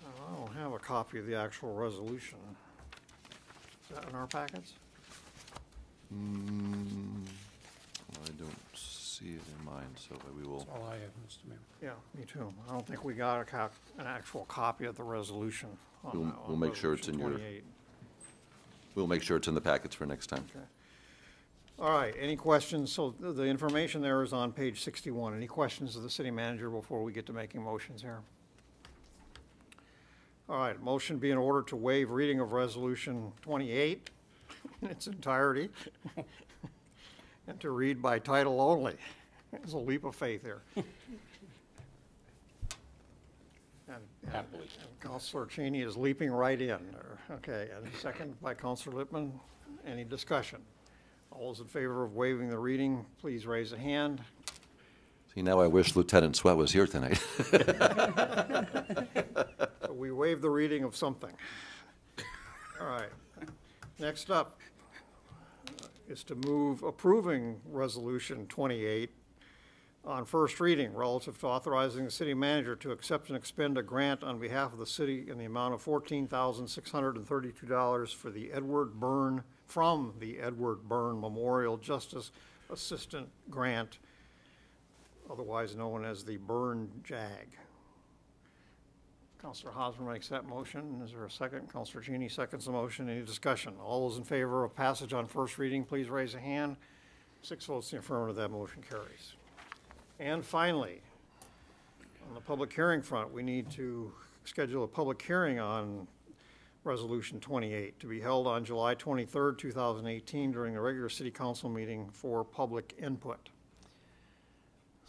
I don't have a copy of the actual resolution. Is that in our packets? I don't see see it in mine, so we will. That's all I have, Mr. Mayor. Yeah, me too. I don't think we got an actual copy of the resolution. We'll make sure it's in your. 28. We'll make sure it's in the packets for next time. Okay. All right, any questions? So the information there is on page 61. Any questions of the city manager before we get to making motions here? All right, motion be in order to waive reading of resolution 28 in its entirety and to read by title only. It's a leap of faith here. Happily. And Councilor Cheney is leaping right in. Okay, and second by Councilor Lippman. Any discussion? All those in favor of waiving the reading, please raise a hand. See, now I wish Lieutenant Sweat was here tonight. So we waive the reading of something. All right. Next up is to move approving Resolution 28 on first reading relative to authorizing the city manager to accept and expend a grant on behalf of the city in the amount of $14,632 for the from the Edward Byrne Memorial Justice Assistant Grant, otherwise known as the Byrne JAG. Councilor Hosmer makes that motion. Is there a second? Councilor Cheney seconds the motion. Any discussion? All those in favor of passage on first reading, please raise a hand. 6 votes in the affirmative, that motion carries. And finally, on the public hearing front, we need to schedule a public hearing on Resolution 28 to be held on July 23rd, 2018 during the regular city council meeting for public input.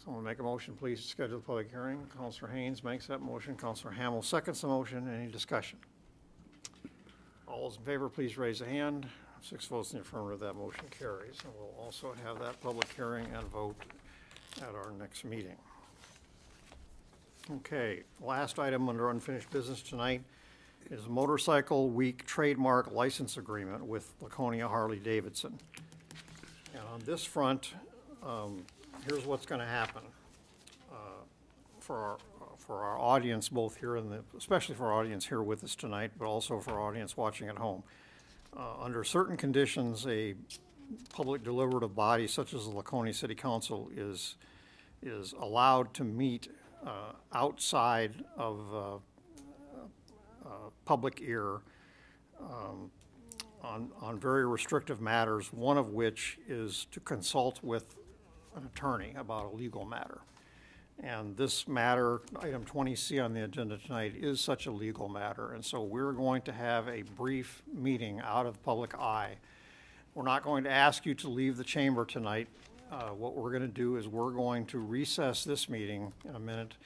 Someone make a motion, please, to schedule the public hearing. Councilor Haynes makes that motion. Councilor Hamel seconds the motion. Any discussion? All those in favor, please raise a hand. 6 votes in the affirmative, that motion carries. And we'll also have that public hearing and vote at our next meeting. Okay, last item under unfinished business tonight is Motorcycle Week Trademark License Agreement with Laconia Harley-Davidson. And on this front, here's what's going to happen for our audience, both here especially for our audience here with us tonight, but also for our audience watching at home. Under certain conditions, a public deliberative body such as the Laconia City Council is allowed to meet outside of public ear on very restrictive matters, one of which is to consult with an attorney about a legal matter. And this matter, item 20C on the agenda tonight, is such a legal matter. And so we're going to have a brief meeting out of public eye. We're not going to ask you to leave the chamber tonight. What we're going to do is we're going to recess this meeting in a minute,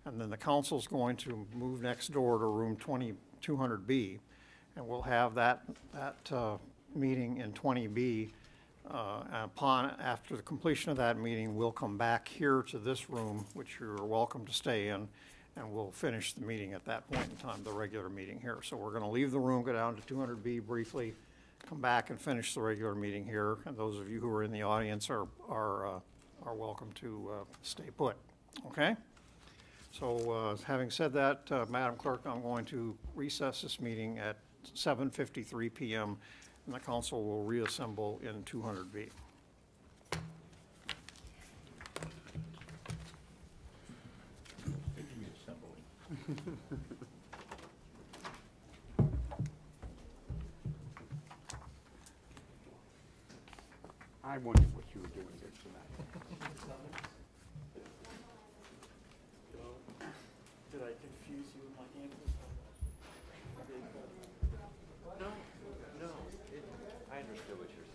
and then the council's going to move next door to room 200B, and we'll have that meeting in 20B. After the completion of that meeting, we'll come back here to this room, which you're welcome to stay in, and we'll finish the meeting at that point in time, the regular meeting here. So we're going to leave the room, go down to 200B briefly, come back and finish the regular meeting here. And those of you who are in the audience are welcome to stay put. Okay? So having said that, Madam Clerk, I'm going to recess this meeting at 7:53 p.m. and the council will reassemble in 200B. I wondered what you were doing here tonight. Did I confuse you with my answers? No, I understood what you're saying.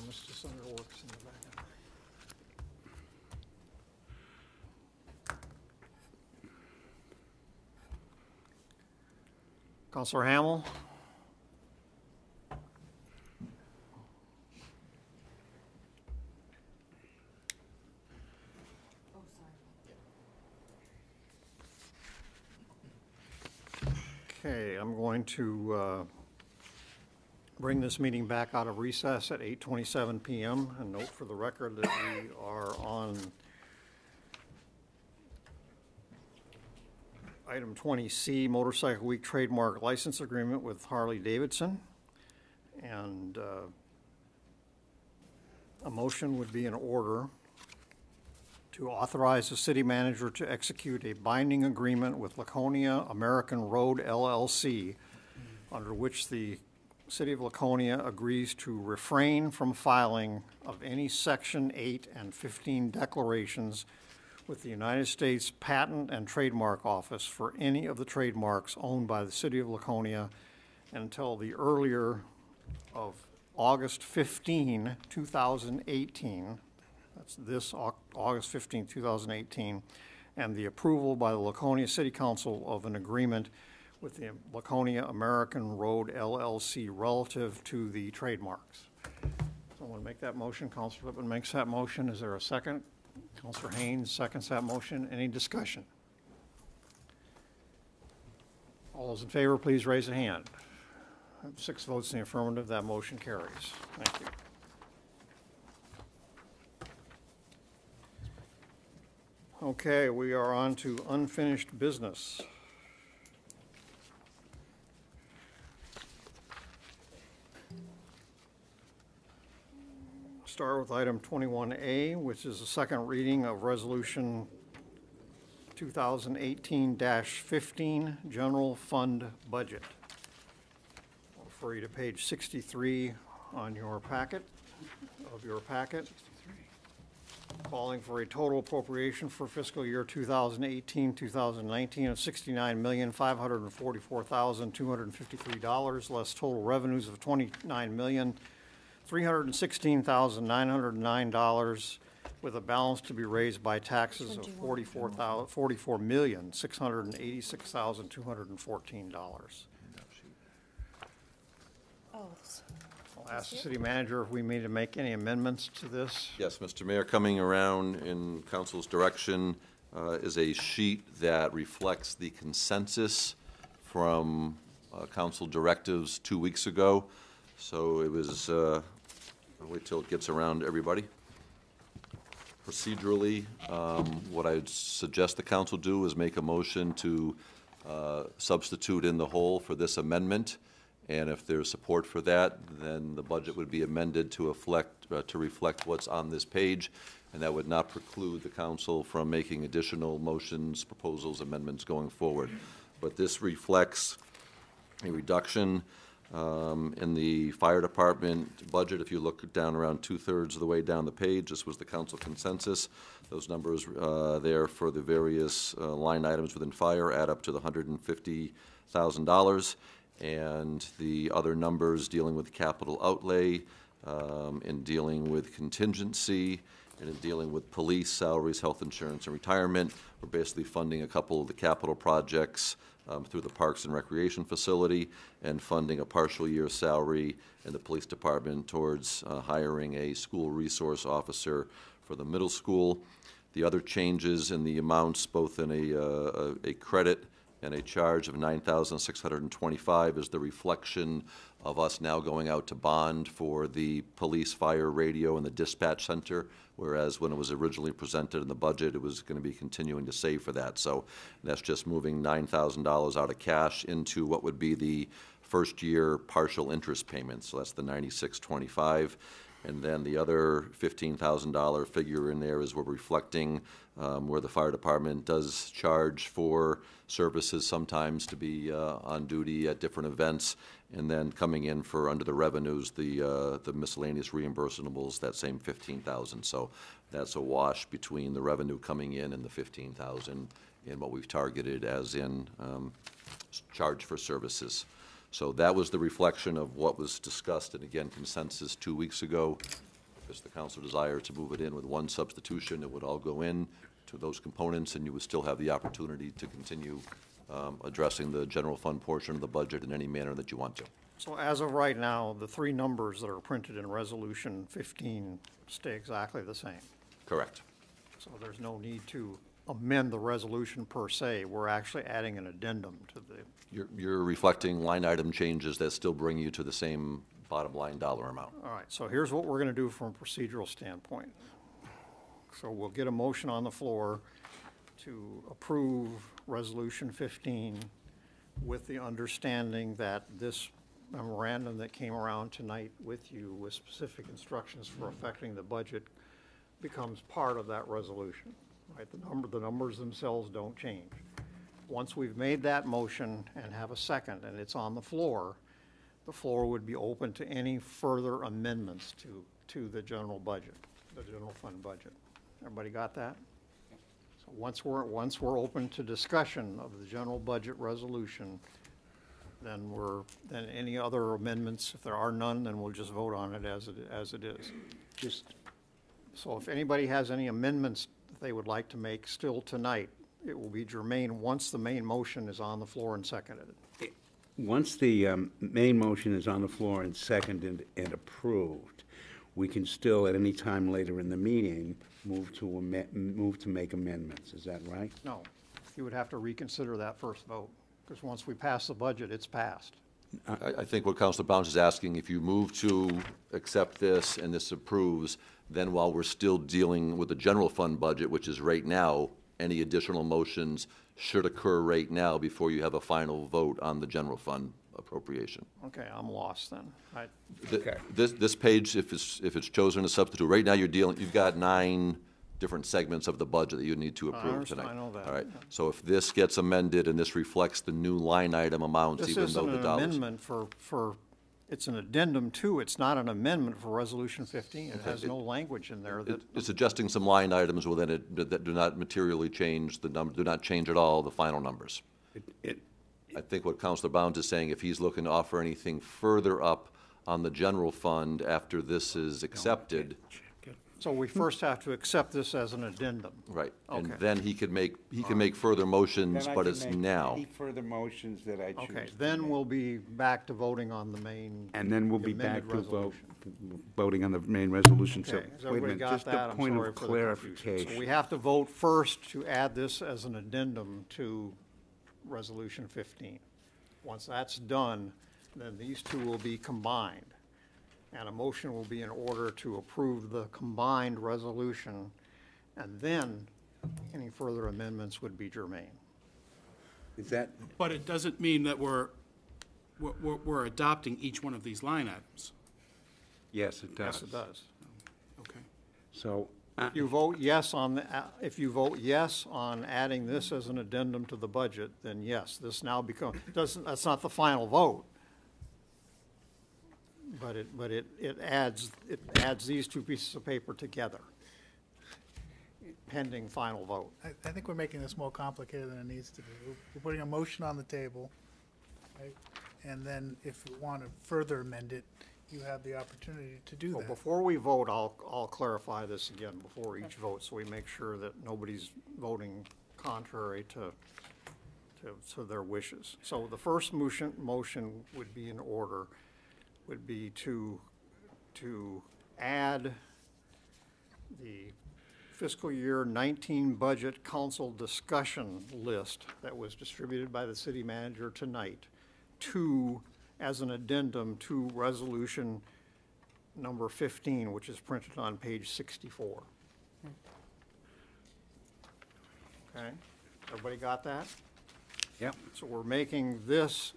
It's just under works in the back. Counselor Hamel? Okay, I'm going to bring this meeting back out of recess at 8:27 PM. And note for the record that we are on item 20C, Motorcycle Week Trademark License Agreement with Harley Davidson. And a motion would be in order to authorize the city manager to execute a binding agreement with Laconia American Road LLC, under which the City of Laconia agrees to refrain from filing of any Section 8 and 15 declarations with the United States Patent and Trademark Office for any of the trademarks owned by the City of Laconia until the earlier of August 15, 2018. That's this August 15, 2018, and the approval by the Laconia City Council of an agreement with the Laconia American Road LLC relative to the trademarks. Someone make that motion. Councilor Lippman makes that motion. Is there a second? Councilor Haynes seconds that motion. Any discussion? All those in favor, please raise a hand. 6 votes in the affirmative. That motion carries. Thank you. Okay, we are on to unfinished business. Start with item 21A, which is the second reading of Resolution 2018-15, General Fund Budget. I'll refer you to page 63 on your packet, calling for a total appropriation for fiscal year 2018-2019 of $69,544,253, less total revenues of $29,316,909, with a balance to be raised by taxes of $44,686,214. I'll ask the city manager if we need to make any amendments to this. Yes, Mr. Mayor, coming around in council's direction is a sheet that reflects the consensus from council directives 2 weeks ago. So it was, I'll wait till it gets around to everybody. Procedurally, what I'd suggest the council do is make a motion to substitute in the whole for this amendment. And if there's support for that, then the budget would be amended to reflect what's on this page, and that would not preclude the council from making additional motions, proposals, amendments going forward. But this reflects a reduction in the fire department budget. If you look down around 2/3 of the way down the page, this was the council consensus. Those numbers there for the various line items within fire add up to the $150,000. And the other numbers dealing with capital outlay, in dealing with contingency, and in dealing with police salaries, health insurance, and retirement. We're basically funding a couple of the capital projects through the Parks and Recreation Facility, and funding a partial year salary in the police department towards hiring a school resource officer for the middle school. The other changes in the amounts, both in a credit and a charge of $9,625, is the reflection of us now going out to bond for the police, fire, radio, and the dispatch center, whereas when it was originally presented in the budget, it was going to be continuing to save for that. So that's just moving $9,000 out of cash into what would be the first year partial interest payment. So that's the $9625. And then the other $15,000 figure in there is we're reflecting where the fire department does charge for services sometimes to be on duty at different events, and then coming in for under the revenues, the miscellaneous reimbursables, that same $15,000. So that's a wash between the revenue coming in and the $15,000 and what we've targeted as in charge for services. So that was the reflection of what was discussed, and again, consensus 2 weeks ago. it's the council desire to move it in with one substitution, it would all go in to those components, and you would still have the opportunity to continue addressing the general fund portion of the budget in any manner that you want to. So as of right now, the three numbers that are printed in Resolution 15 stay exactly the same. Correct. So there's no need to amend the resolution per se. We're actually adding an addendum to the, You're reflecting line item changes that still bring you to the same bottom line dollar amount. all right, so here's what we're going to do from a procedural standpoint. So we'll get a motion on the floor to approve Resolution 15 with the understanding that this memorandum that came around tonight with you with specific instructions for affecting the budget becomes part of that resolution, right? The numbers themselves don't change. Once we've made that motion and have a second and it's on the floor would be open to any further amendments to the general budget, the general fund budget. Everybody got that? So once we're open to discussion of the general budget resolution, then any other amendments, if there are none, then we'll just vote on it as it is. So if anybody has any amendments that they would like to make still tonight, it will be germane once the main motion is on the floor and seconded. Once the main motion is on the floor and seconded and approved, we can still, at any time later in the meeting, move to make amendments. Is that right? No, you would have to reconsider that first vote, because once we pass the budget, it's passed. I think what Councilor Bounce is asking, if you move to accept this and this approves, then while we're still dealing with the general fund budget, which is right now, any additional motions should occur right now before you have a final vote on the general fund appropriation. Okay, I'm lost then. This page, if it's chosen to substitute, right now you've got 9 different segments of the budget that you need to approve tonight. I know that. All right, so if this gets amended and this reflects the new line item amounts, even though the This isn't an dollars. amendment for, it's an addendum to, it's not an amendment for Resolution 15. It has no language in there that. It's adjusting some line items within it that do not materially change the number, do not change at all the final numbers. I think what Councilor Bounds is saying, if he's looking to offer anything further up on the general fund after this is accepted. So we first have to accept this as an addendum. Right, and Okay. then he can make further motions, Then I but can it's make now. Any further motions that I choose. Okay, to then make. we'll be back to voting on the main. And then we'll be amended back to resolution. voting on the main resolution. So, Okay, has wait a everybody minute, got just that? a I'm point sorry of for the confusion. clarification. So we have to vote first to add this as an addendum to Resolution 15. Once that's done, then these two will be combined. And a motion will be in order to approve the combined resolution, and then any further amendments would be germane. Is that, But it doesn't mean that we're adopting each one of these line items. yes, it does. Yes, it does. Okay. So, If you vote yes on, if you vote yes on adding this as an addendum to the budget, then yes, this now becomes, that's not the final vote. But it adds these two pieces of paper together, pending final vote. I think we're making this more complicated than it needs to be. We're putting a motion on the table, right? And then if you want to further amend it, you have the opportunity to do Well, that. before we vote, I'll clarify this again before each vote, so we make sure that nobody's voting contrary to their wishes. So the first motion would be in order, would be to add the fiscal year 19 budget council discussion list that was distributed by the city manager tonight as an addendum to resolution number 15, which is printed on page 64. Okay, everybody got that? yep. So we're making this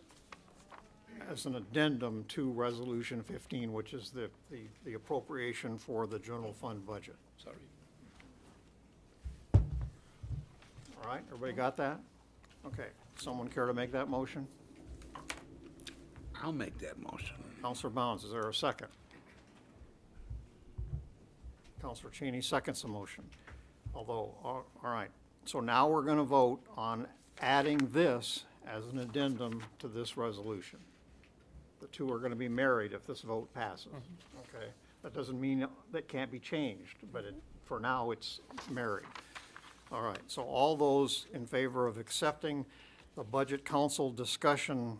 as an addendum to Resolution 15, which is the appropriation for the general fund budget. Sorry. All right, everybody got that? Okay, someone care to make that motion? I'll make that motion. Counselor Bounds, is there a second? Counselor Cheney seconds the motion. Although, all right, so now we're going to vote on adding this as an addendum to this resolution. The two are going to be married if this vote passes. Okay, That doesn't mean that can't be changed, but for now, it's married. All right, so all those in favor of accepting the Budget Council discussion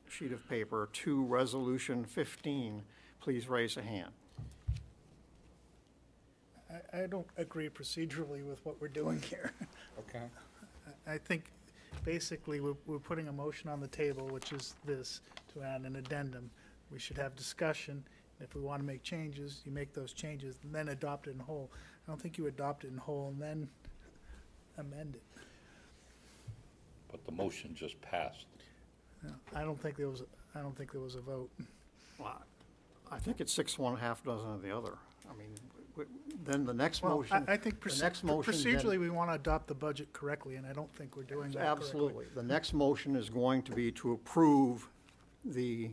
sheet of paper to Resolution 15, please raise a hand. I don't agree procedurally with what we're doing here. Okay. I think basically we're putting a motion on the table, which is this, to add an addendum. We should have discussion. If we want to make changes, you make those changes and then adopt it in whole. I don't think you adopt it in whole and then amend it. But the motion just passed. No, I don't think there was a vote. Well, I think it's 6-1, half dozen of the other. I mean, then the next Well, motion. I think the next motion then- procedurally, we want to adopt the budget correctly, and I don't think we're doing that correctly. Absolutely. The next motion is going to be to approve the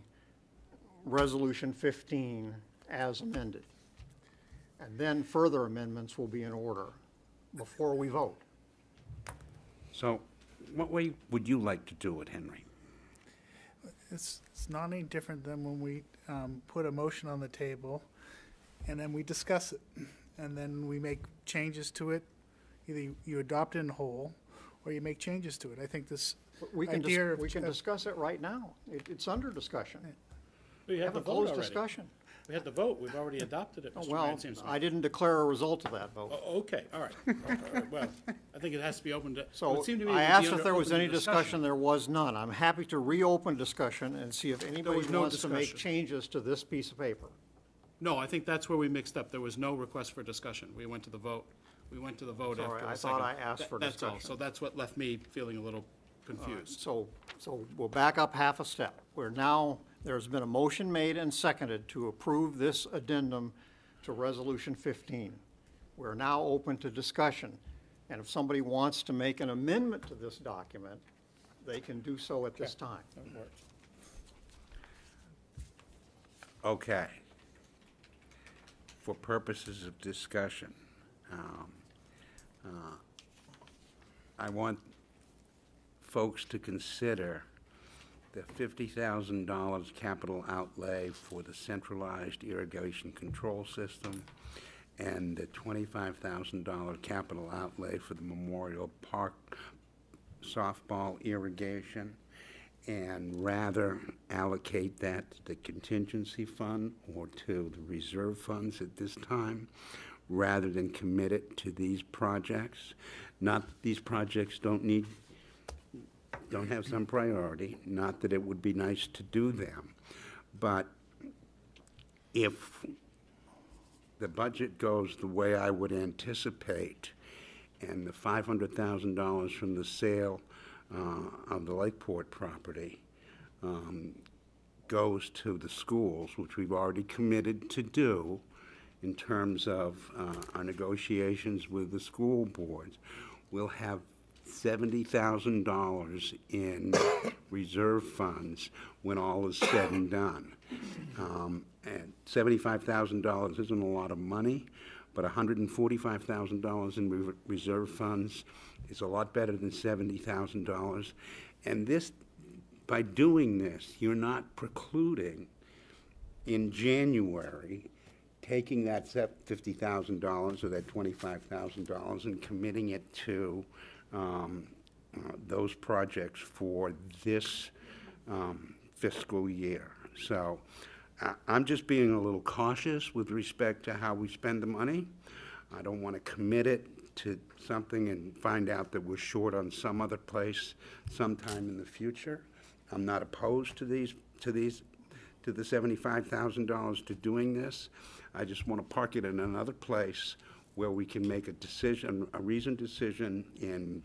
Resolution 15 as amended. And then further amendments will be in order before we vote. So what way would you like to do it, Henry? It's not any different than when we put a motion on the table, and then we discuss it, and then we make changes to it. Either you adopt it in whole, or you make changes to it. I think this We can, idea of we can discuss it right now. It's under discussion. We had Have the a vote closed already. discussion. We had the vote. We've already adopted it, Mr. Well, Mayor, it seems to me. I didn't declare a result of that vote. Okay, all right. All right. Well, I think it has to be open to. it So would seem to me it I would be asked under if there was open any discussion. There was none. I'm happy to reopen discussion and see if anybody was no wants to make discussion. changes to this piece of paper. No, I think that's where we mixed up. There was no request for discussion. We went to the vote. We went to the vote Sorry, after I the second. thought I asked for That's all. discussion. So that's what left me feeling a little confused. So we'll back up half a step. There's been a motion made and seconded to approve this addendum to Resolution 15. We're now open to discussion. And if somebody wants to make an amendment to this document, they can do so at this time. That works. Okay. For purposes of discussion, I want folks to consider the $50,000 capital outlay for the centralized irrigation control system and the $25,000 capital outlay for the Memorial Park softball irrigation, and rather allocate that to the contingency fund or to the reserve funds at this time, rather than commit it to these projects. Not that these projects don't have some priority, not that it would be nice to do them, but if the budget goes the way I would anticipate, and the $500,000 from the sale of the Lakeport property goes to the schools, which we've already committed to do in terms of our negotiations with the school boards, we'll have $70,000 in reserve funds when all is said and done. And $75,000 isn't a lot of money, but $145,000 in reserve funds is a lot better than $70,000. And this, by doing this, you're not precluding in January taking that $50,000 or that $25,000 and committing it to those projects for this fiscal year. So I'm just being a little cautious with respect to how we spend the money. I don't want to commit it to something and find out that we're short on some other place sometime in the future. I'm not opposed to the $75,000 to doing this. I just want to park it in another place where we can make a decision, a reasoned decision in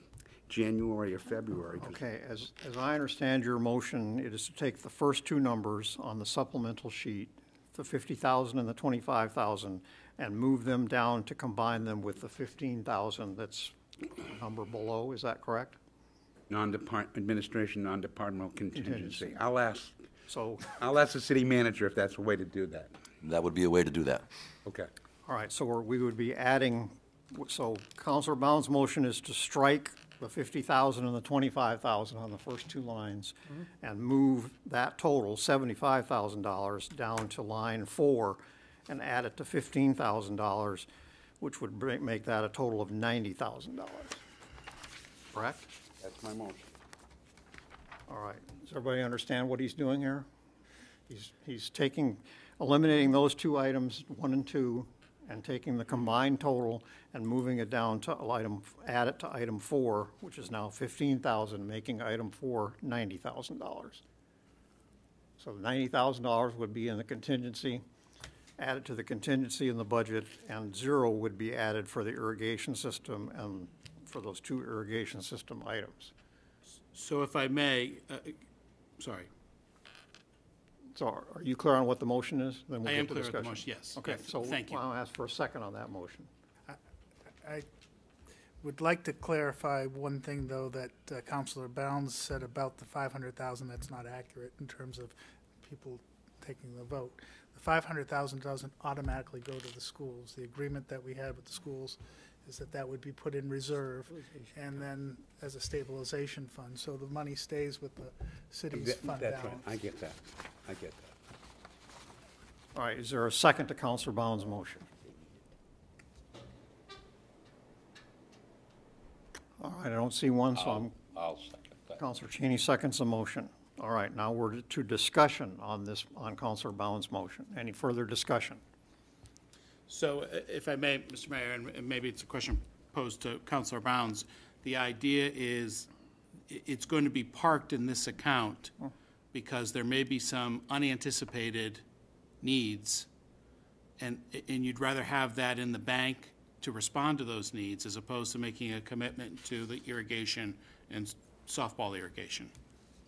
January or February. Okay, as I understand your motion, it is to take the first two numbers on the supplemental sheet, the 50,000 and the 25,000, and move them down to combine them with the 15,000 that's a number below. Is that correct? Administration, non-departmental contingency. I'll ask the city manager if that's a way to do that. That would be a way to do that. Okay. All right, so we would be adding, so Councilor Bound's motion is to strike the 50,000 and the 25,000 on the first two lines and move that total, $75,000, down to line 4 and add it to $15,000, which would make that a total of $90,000. Correct? That's my motion. All right. Does everybody understand what he's doing here? He's eliminating those two items, 1 and 2, and taking the combined total and moving it down to add it to item 4, which is now $15,000, making item 4 $90,000. So $90,000 would be in the contingency, added to the contingency in the budget, and 0 would be added for the irrigation system and for those 2 irrigation system items. So if I may, sorry. So are you clear on what the motion is? Then we'll I get am to clear with the discussion. motion, yes. Okay, Yes, so thank you. I'll ask for a second on that motion. I would like to clarify one thing, though, that Councilor Bounds said about the 500,000. That's not accurate in terms of people taking the vote. The 500,000 doesn't automatically go to the schools. The agreement that we had with the schools is that that would be put in reserve and then as a stabilization fund. So the money stays with the city's fund balance. That's right. I get that. I get that. All right, is there a second to Councilor Bounds' motion? All right, I don't see one, so I'll second that. Councilor Cheney seconds the motion. All right, now we're to discussion on Councilor Bounds' motion. Any further discussion? So if I may, Mr. Mayor, and maybe it's a question posed to Councilor Bounds, the idea is it's going to be parked in this account because there may be some unanticipated needs, and you'd rather have that in the bank to respond to those needs as opposed to making a commitment to the irrigation and softball irrigation.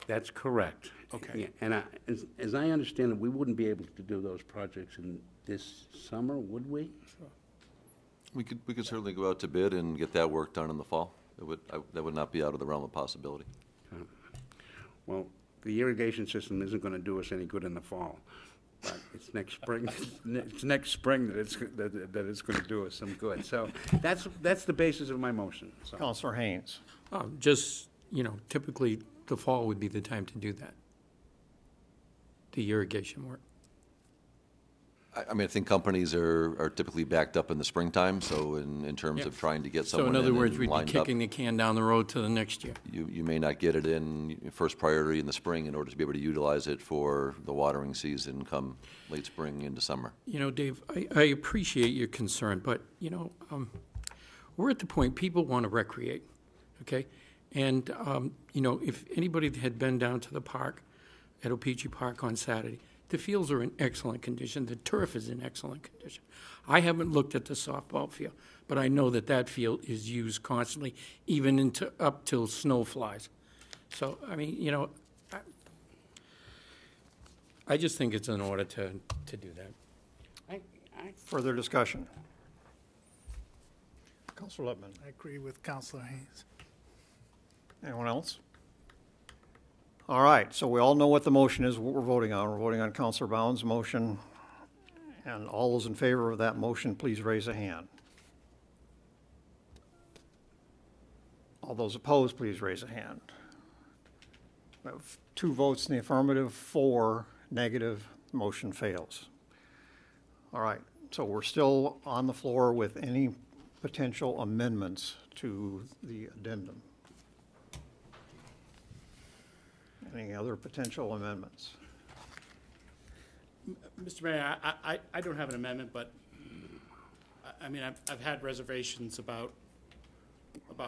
That's correct. Okay. Yeah, and as I understand it, we wouldn't be able to do those projects in this summer, would we? We could certainly go out to bid and get that work done in the fall. That would not be out of the realm of possibility. Well, the irrigation system isn't going to do us any good in the fall, but it's next spring. It's next spring that it's going to do us some good. So that's the basis of my motion. So. Councilor Haynes. Just, typically the fall would be the time to do that, the irrigation work. I mean, I think companies are typically backed up in the springtime, so in terms of trying to get someone So in other words, and we'd be lined kicking up, the can down the road to the next year. you may not get it in first priority in the spring in order to be able to utilize it for the watering season come late spring into summer. Dave, I appreciate your concern, but, we're at the point people want to recreate, okay? And, if anybody had been down to the park, at O-Pee-Chee Park on Saturday, the fields are in excellent condition. The turf is in excellent condition. I haven't looked at the softball field, but I know that field is used constantly, even up till snow flies. So, I mean, I just think it's in order to do that. Further discussion? Councilor Lippman. I agree with Councilor Haynes. Anyone else? All right, so we all know what the motion is, what we're voting on. We're voting on Councilor Bounds' motion. And all those in favor of that motion, please raise a hand. All those opposed, please raise a hand. We have 2 votes in the affirmative, 4 negative, motion fails. All right, so we're still on the floor with any potential amendments to the addendum. Any other potential amendments? Mr. Mayor, I don't have an amendment, but I mean, I've had reservations about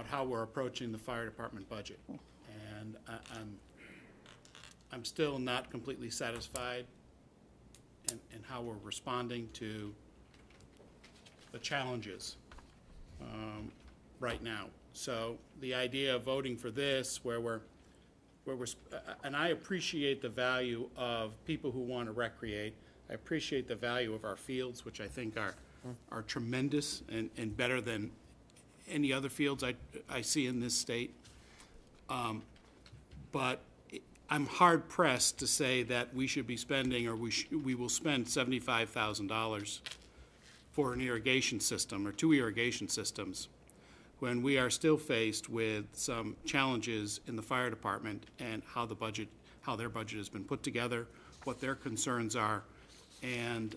how we're approaching the fire department budget, and I'm still not completely satisfied in how we're responding to the challenges right now. So the idea of voting for this, and I appreciate the value of people who want to recreate. I appreciate the value of our fields, which I think are tremendous and better than any other fields I see in this state. But I'm hard pressed to say that we should be spending, or we will spend $75,000 for an irrigation system or 2 irrigation systems, when we are still faced with some challenges in the fire department and how their budget has been put together, what their concerns are, and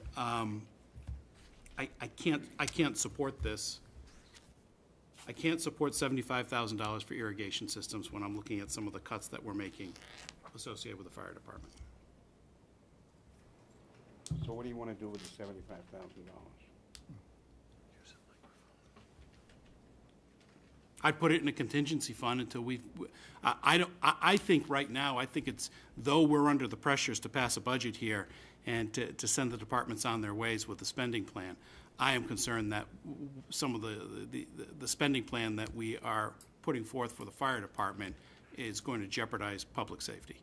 I can't support this. I can't support $75,000 for irrigation systems when I'm looking at some of the cuts that we're making associated with the fire department. So what do you want to do with the $75,000? I'd put it in a contingency fund until I think right now, I think it's, though we're under the pressures to pass a budget here and to send the departments on their ways with the spending plan, I am concerned that some of the spending plan that we are putting forth for the fire department is going to jeopardize public safety.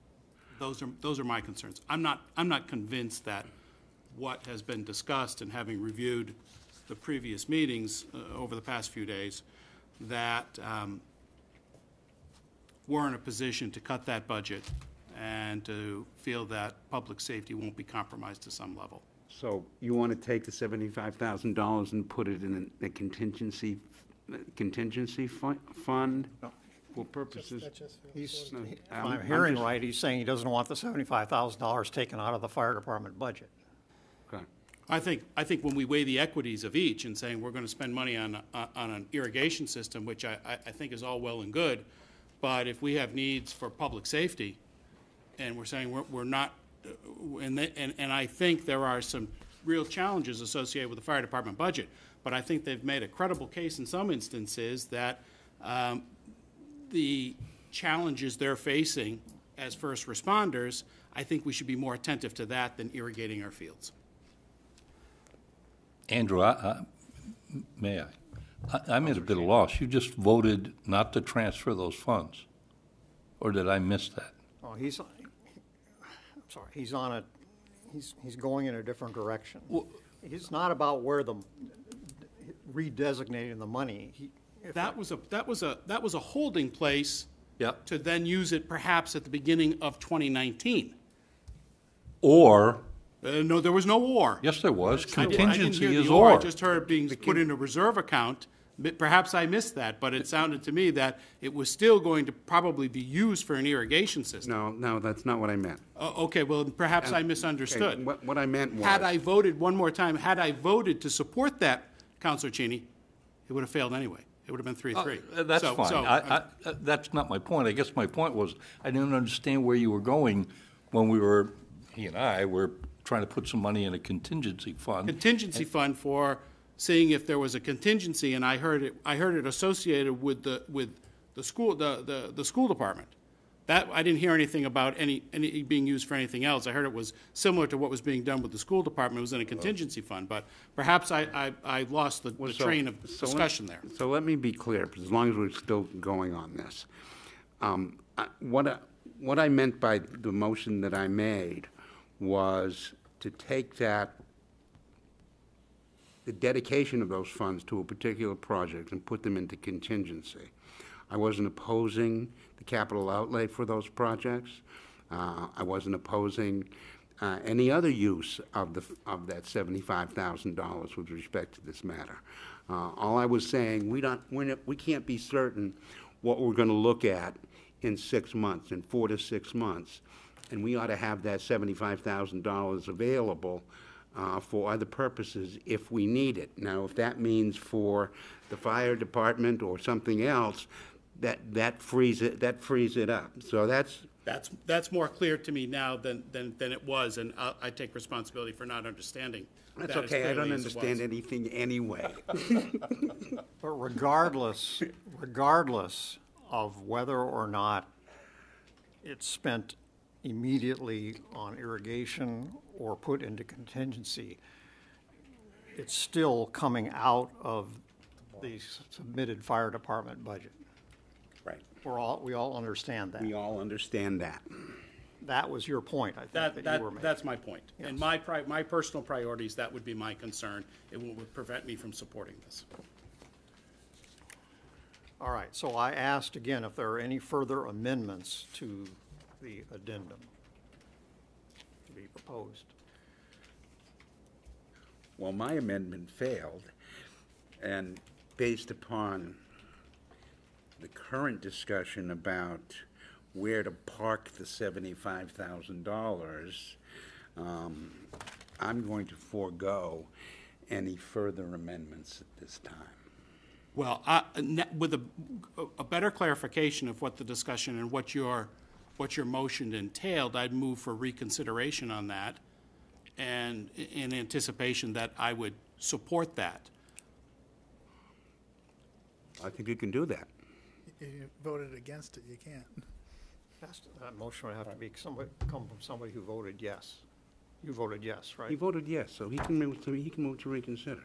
Those are my concerns. I'm not convinced that what has been discussed, and having reviewed the previous meetings over the past few days, that we're in a position to cut that budget and to feel that public safety won't be compromised to some level. So you want to take the $75,000 and put it in a contingency fund for purposes? If I'm hearing right, he's saying he doesn't want the $75,000 taken out of the fire department budget. Okay. I think when we weigh the equities of each and saying we're going to spend money on an irrigation system, which I think is all well and good, but if we have needs for public safety, and we're saying we're not, and I think there are some real challenges associated with the fire department budget, but I think they've made a credible case in some instances that the challenges they're facing as first responders, I think we should be more attentive to that than irrigating our fields. Andrew, may I? I'm at a bit of loss. You just voted not to transfer those funds, or did I miss that? Oh, I'm sorry, he's on a, he's going in a different direction. Well, It's not about where the, redesignating the money. That was a holding place Yep. to then use it perhaps at the beginning of 2019. Or, No, there was no or. yes, there was. I didn't Contingency hear is the or. I or. just heard it being put in a reserve account. Perhaps I missed that, but it sounded to me that it was still going to probably be used for an irrigation system. No, that's not what I meant. Okay, well, perhaps I misunderstood. Okay, what I meant was... Had I voted, one more time, had I voted to support that, Counselor Cheney, it would have failed anyway. It would have been 3-3. That's fine. That's not my point. I guess my point was I didn't understand where you were going when he and I were trying to put some money in a contingency fund. Contingency fund for seeing if there was a contingency, and I heard it associated with the school department. That I didn't hear anything about any being used for anything else. I heard it was similar to what was being done with the school department. It was in a contingency fund, but perhaps I lost the train of discussion there. So let me be clear, as long as we're still going on this. What I meant by the motion that I made was to take the dedication of those funds to a particular project and put them into contingency. I wasn't opposing the capital outlay for those projects. I wasn't opposing any other use of that $75,000 with respect to this matter. All I was saying, we can't be certain what we're going to look at in 6 months, in 4 to 6 months, and we ought to have that $75,000 available for other purposes if we need it. Now, if that means for the fire department or something else, that frees it up. So that's more clear to me now than it was, and I take responsibility for not understanding. That's okay. I don't understand anything anyway. But regardless of whether or not it's spent immediately on irrigation or put into contingency, it's still coming out of the submitted fire department budget. Right. We all understand that. We all understand that. That was your point, I think, that you were making. That's my point. Yes. And my personal priorities, that would be my concern. It would prevent me from supporting this. All right, so I asked again if there are any further amendments to the addendum to be proposed. Well, my amendment failed, and based upon the current discussion about where to park the $75,000, I'm going to forego any further amendments at this time. Well, with a better clarification of what the discussion and what your motion entailed, I'd move for reconsideration on that, and in anticipation that I would support that. I think you can do that. You voted against it, you can't. That motion would have to be come from somebody who voted yes. You voted yes, right? He voted yes, so he can move to reconsider.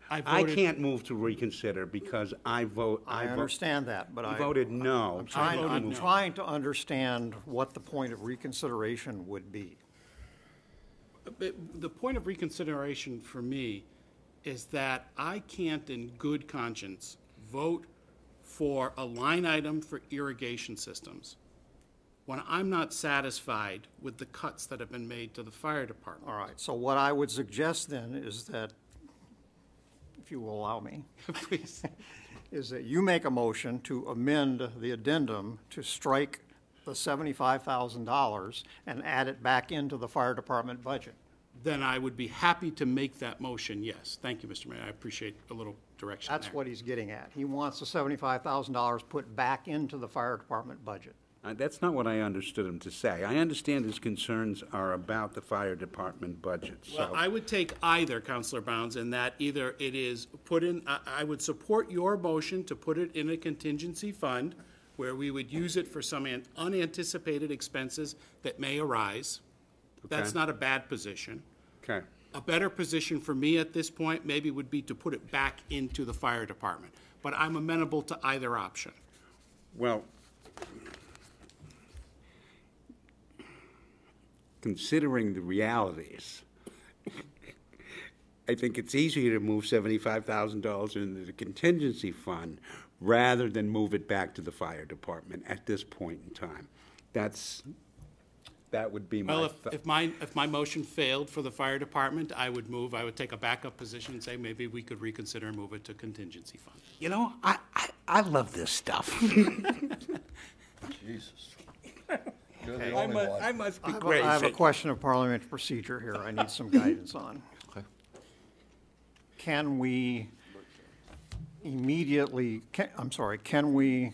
I can't move to reconsider because I understand that, but I voted no. I'm trying to understand what the point of reconsideration would be. The point of reconsideration for me is that I can't in good conscience vote for a line item for irrigation systems when I'm not satisfied with the cuts that have been made to the fire department. All right, so what I would suggest then is that, if you will allow me, Please. is that you make a motion to amend the addendum to strike the $75,000 and add it back into the fire department budget. Then I would be happy to make that motion, yes. Thank you, Mr. Mayor. I appreciate a little direction That's there. what he's getting at. He wants the $75,000 put back into the fire department budget. That's not what I understood him to say. I understand his concerns are about the fire department budget, so. Well, I would take either, Councilor Bounds, in that either it is put in, I would support your motion to put it in a contingency fund where we would use it for some unanticipated expenses that may arise. Okay. That's not a bad position. Okay. A better position for me at this point maybe would be to put it back into the fire department. But I'm amenable to either option. Well, considering the realities, I think it's easier to move $75,000 into the contingency fund rather than move it back to the fire department at this point in time. That would be my Well, thought. if my motion failed for the fire department, I would take a backup position and say maybe we could reconsider and move it to contingency fund. You know, I love this stuff. Jesus. I must be I crazy. have a question of parliamentary procedure here I need some guidance on. Okay. Can we immediately, can we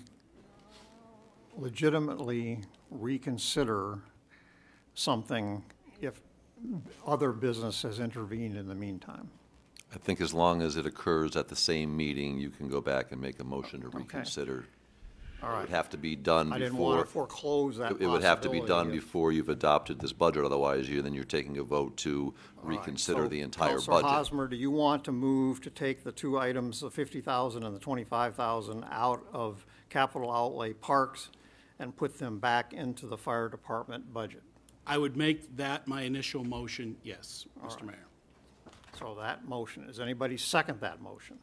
legitimately reconsider something if other business has intervened in the meantime? I think as long as it occurs at the same meeting, you can go back and make a motion to reconsider. All right. It would have to be done I before. didn't want to foreclose that It would have to be done possibility. before you've adopted this budget, otherwise then you're taking a vote to reconsider So, the entire Councilor budget. Hosmer, do you want to move to take the two items, the 50,000 and the 25,000, out of capital outlay parks and put them back into the fire department budget? I would make that my initial motion, yes, Mr. Mayor. So that motion, does anybody second that motion?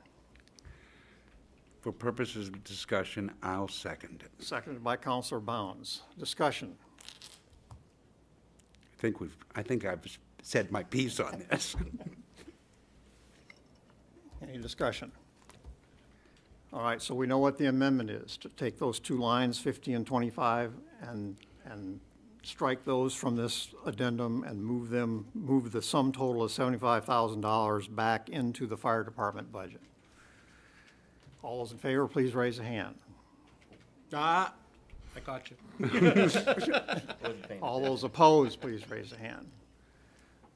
For purposes of discussion, I'll second it. Seconded by Councilor Bounds. Discussion. I think I've said my piece on this. Any discussion? All right, so we know what the amendment is, to take those two lines, 50 and 25, and strike those from this addendum and move the sum total of $75,000 back into the fire department budget. All those in favor, please raise a hand. I got you. All those opposed, please raise a hand.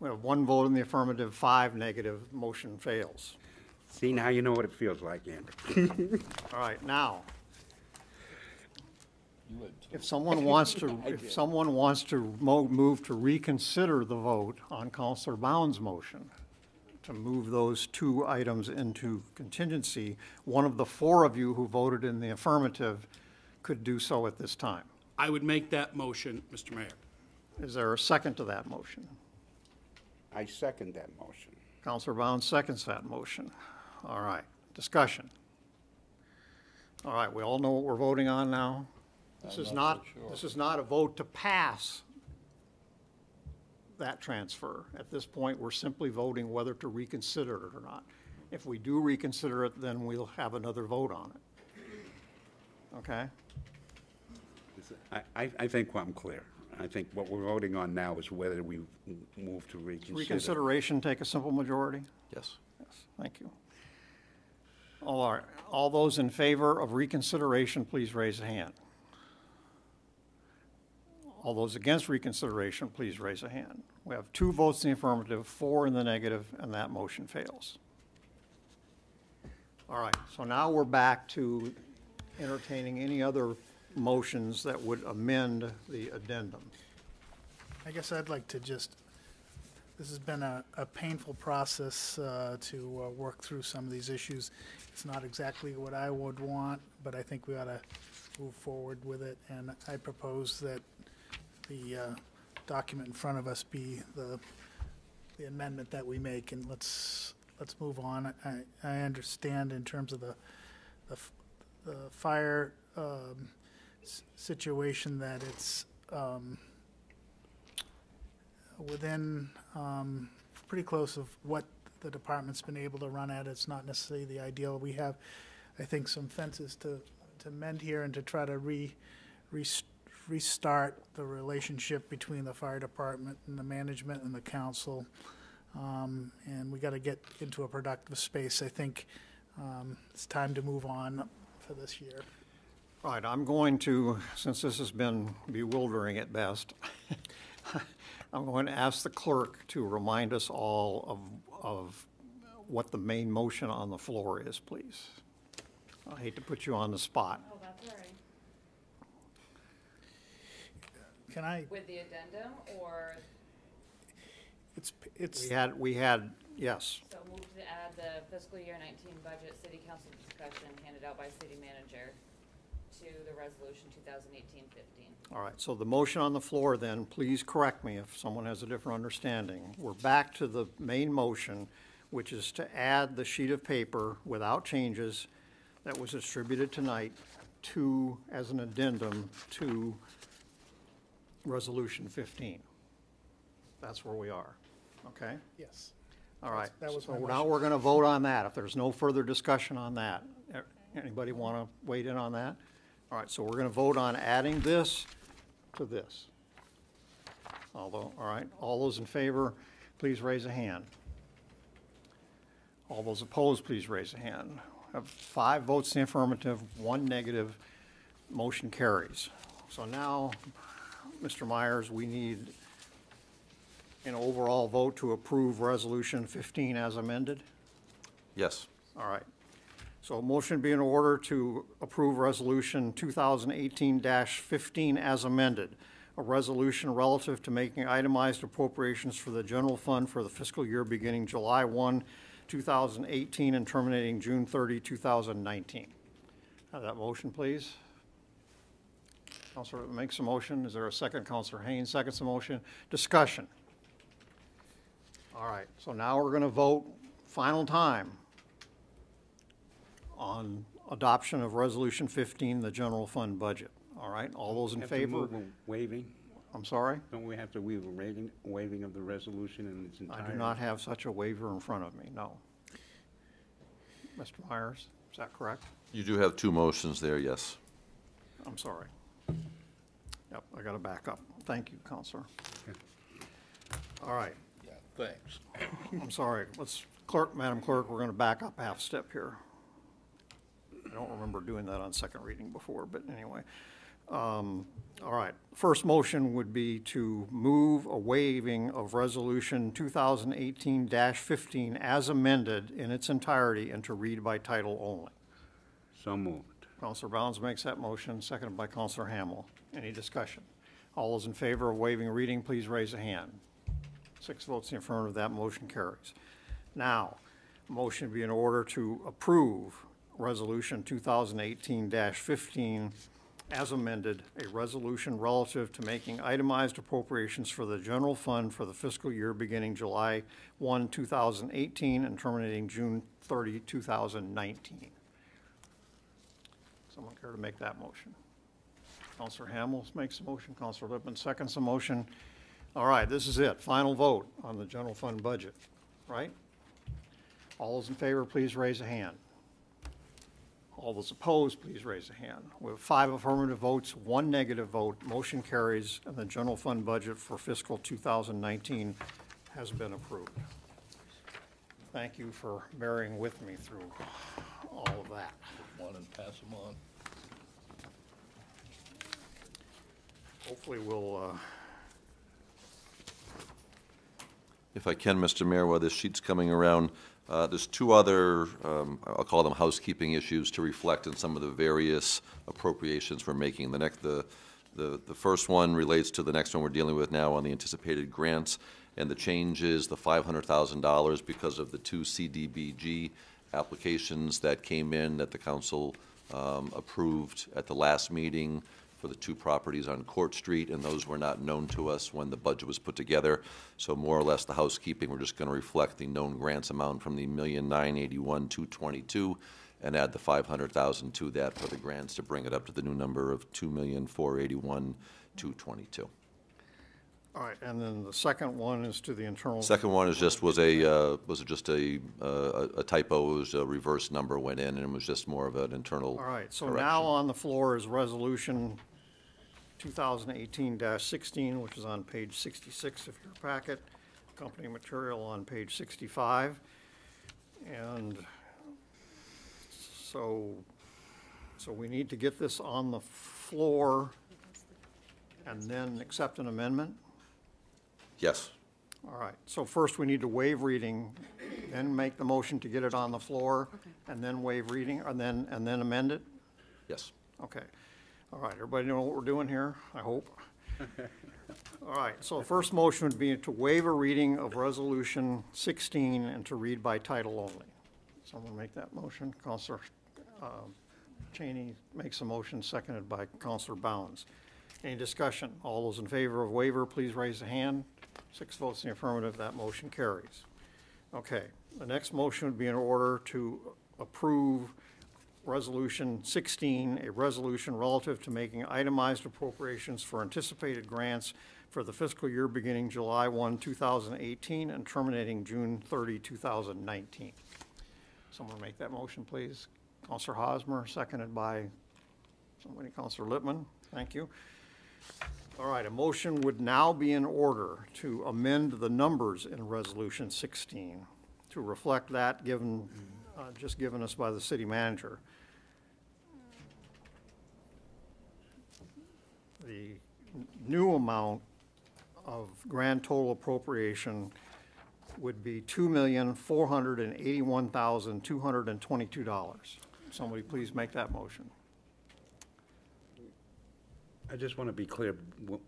We have one vote in the affirmative, 5 negative, motion fails. See, now you know what it feels like, Andy. All right, now, if someone wants to, move to reconsider the vote on Councilor Bounds' motion, to move those two items into contingency, one of the four of you who voted in the affirmative could do so at this time. I would make that motion, Mr. Mayor. Is there a second to that motion? I second that motion. Councilor Bounds seconds that motion. All right, discussion. All right, we all know what we're voting on now? This is not a vote to pass that transfer. At this point, we're simply voting whether to reconsider it or not. If we do reconsider it, then we'll have another vote on it. Okay? I think I'm clear. I think what we're voting on now is whether we move to reconsider. Reconsideration take a simple majority? Yes. Yes, thank you. All right, all those in favor of reconsideration, please raise a hand. All those against reconsideration, please raise a hand. We have 2 votes in the affirmative, 4 in the negative, and that motion fails. All right, so now we're back to entertaining any other motions that would amend the addendum. I guess I'd like to just, this has been a painful process to work through some of these issues. It's not exactly what I would want, but I think we ought to move forward with it. And I propose that the document in front of us be the amendment that we make, and let's move on. I understand in terms of the fire situation that it's within pretty close of what the department's been able to run at. It's not necessarily the ideal. We have, I think, some fences to mend here and to try to restart the relationship between the fire department and the management and the council. And we got to get into a productive space. I think it's time to move on for this year. Right, I'm going to, since this has been bewildering at best, I'm going to ask the clerk to remind us all of what the main motion on the floor is, please. I hate to put you on the spot. Oh, that's all right. Can I? With the addendum, or? It's. We had, yes. So move to add the fiscal year 19 budget city council discussion handed out by city manager to the resolution 2018-15. All right, so the motion on the floor then, please correct me if someone has a different understanding. We're back to the main motion, which is to add the sheet of paper without changes that was distributed tonight to, as an addendum to resolution 15. That's where we are, okay? Yes. All right, That was my so motion. now we're going to vote on that. If there's no further discussion on that, anybody want to weigh in on that? All right, so we're going to vote on adding this to this. Although, all right, all those in favor, please raise a hand. All those opposed, please raise a hand. Have 5 votes in the affirmative, 1 negative, motion carries. So now, Mr. Myers, we need an overall vote to approve Resolution 15 as amended? Yes. All right. So a motion be in order to approve Resolution 2018-15 as amended, a resolution relative to making itemized appropriations for the general fund for the fiscal year beginning July 1, 2018 and terminating June 30, 2019. Have that motion, please. Councilor makes a motion. Is there a second? Councilor Haynes seconds the motion. Discussion. All right, so now we're going to vote final time on adoption of Resolution 15, the general fund budget. All right, all those in Have to favor? move a waiving? I'm sorry? Don't we have to waive a waiving of the resolution in its entirety? I do not have such a waiver in front of me, no. Mr. Myers, is that correct? You do have 2 motions there, yes. I'm sorry. Yep, I got to back up. Thank you, Counselor. All right. Yeah, thanks. I'm sorry. Madam Clerk, we're going to back up a half step here. I don't remember doing that on second reading before, but anyway. All right. First motion would be to move a waiving of Resolution 2018-15 as amended in its entirety and to read by title only. So moved. Counselor Bounds makes that motion, seconded by Counselor Hamel. Any discussion? All those in favor of waiving reading, please raise a hand. 6 votes in the affirmative, that motion carries. Now, motion be in order to approve Resolution 2018-15 as amended, a resolution relative to making itemized appropriations for the general fund for the fiscal year beginning July 1, 2018 and terminating June 30, 2019. Someone care to make that motion? Counselor Hamel makes the motion. Counselor Lippman seconds the motion. All right, this is it. Final vote on the general fund budget, right? All those in favor, please raise a hand. All those opposed, please raise a hand. With 5 affirmative votes, 1 negative vote, motion carries, and the general fund budget for fiscal 2019 has been approved. Thank you for bearing with me through all of that. One and pass them on. Hopefully we'll, If I can, Mr. Mayor, while this sheet's coming around, there's 2 other, I'll call them housekeeping issues to reflect on some of the various appropriations we're making. The first one relates to the next one we're dealing with now on the anticipated grants, and the change is the $500,000 because of the 2 CDBG applications that came in that the council approved at the last meeting for the 2 properties on Court Street, and those were not known to us when the budget was put together. So more or less the housekeeping, we're just going to reflect the known grants amount from the $1,981,222 and add the $500,000 to that for the grants to bring it up to the new number of $2,481,222. all right, and then the second one is to the internal. Second one is just was just a typo. It was a reverse number went in, and it was just more of an internal. All right, so correction. now on the floor is resolution 2018-16, which is on page 66 of your packet, company material on page 65. And so we need to get this on the floor and then accept an amendment? Yes. All right, so first we need to waive reading, then make the motion to get it on the floor, and then waive reading, and then amend it? Yes. Okay. All right, everybody know what we're doing here, I hope? All right, so the first motion would be to waive a reading of Resolution 16 and to read by title only. Someone make that motion? Counselor Cheney makes a motion, seconded by Counselor Bounds. Any discussion? All those in favor of waiver, please raise a hand. 6 votes in the affirmative, that motion carries. Okay, the next motion would be in order to approve Resolution 16, a resolution relative to making itemized appropriations for anticipated grants for the fiscal year beginning July 1, 2018 and terminating June 30, 2019. Someone make that motion, please. Counselor Hosmer, seconded by somebody, Counselor Lippman. Thank you. All right, a motion would now be in order to amend the numbers in Resolution 16 to reflect that given, just given us by the city manager. The new amount of grand total appropriation would be $2,481,222. Somebody please make that motion. I just want to be clear,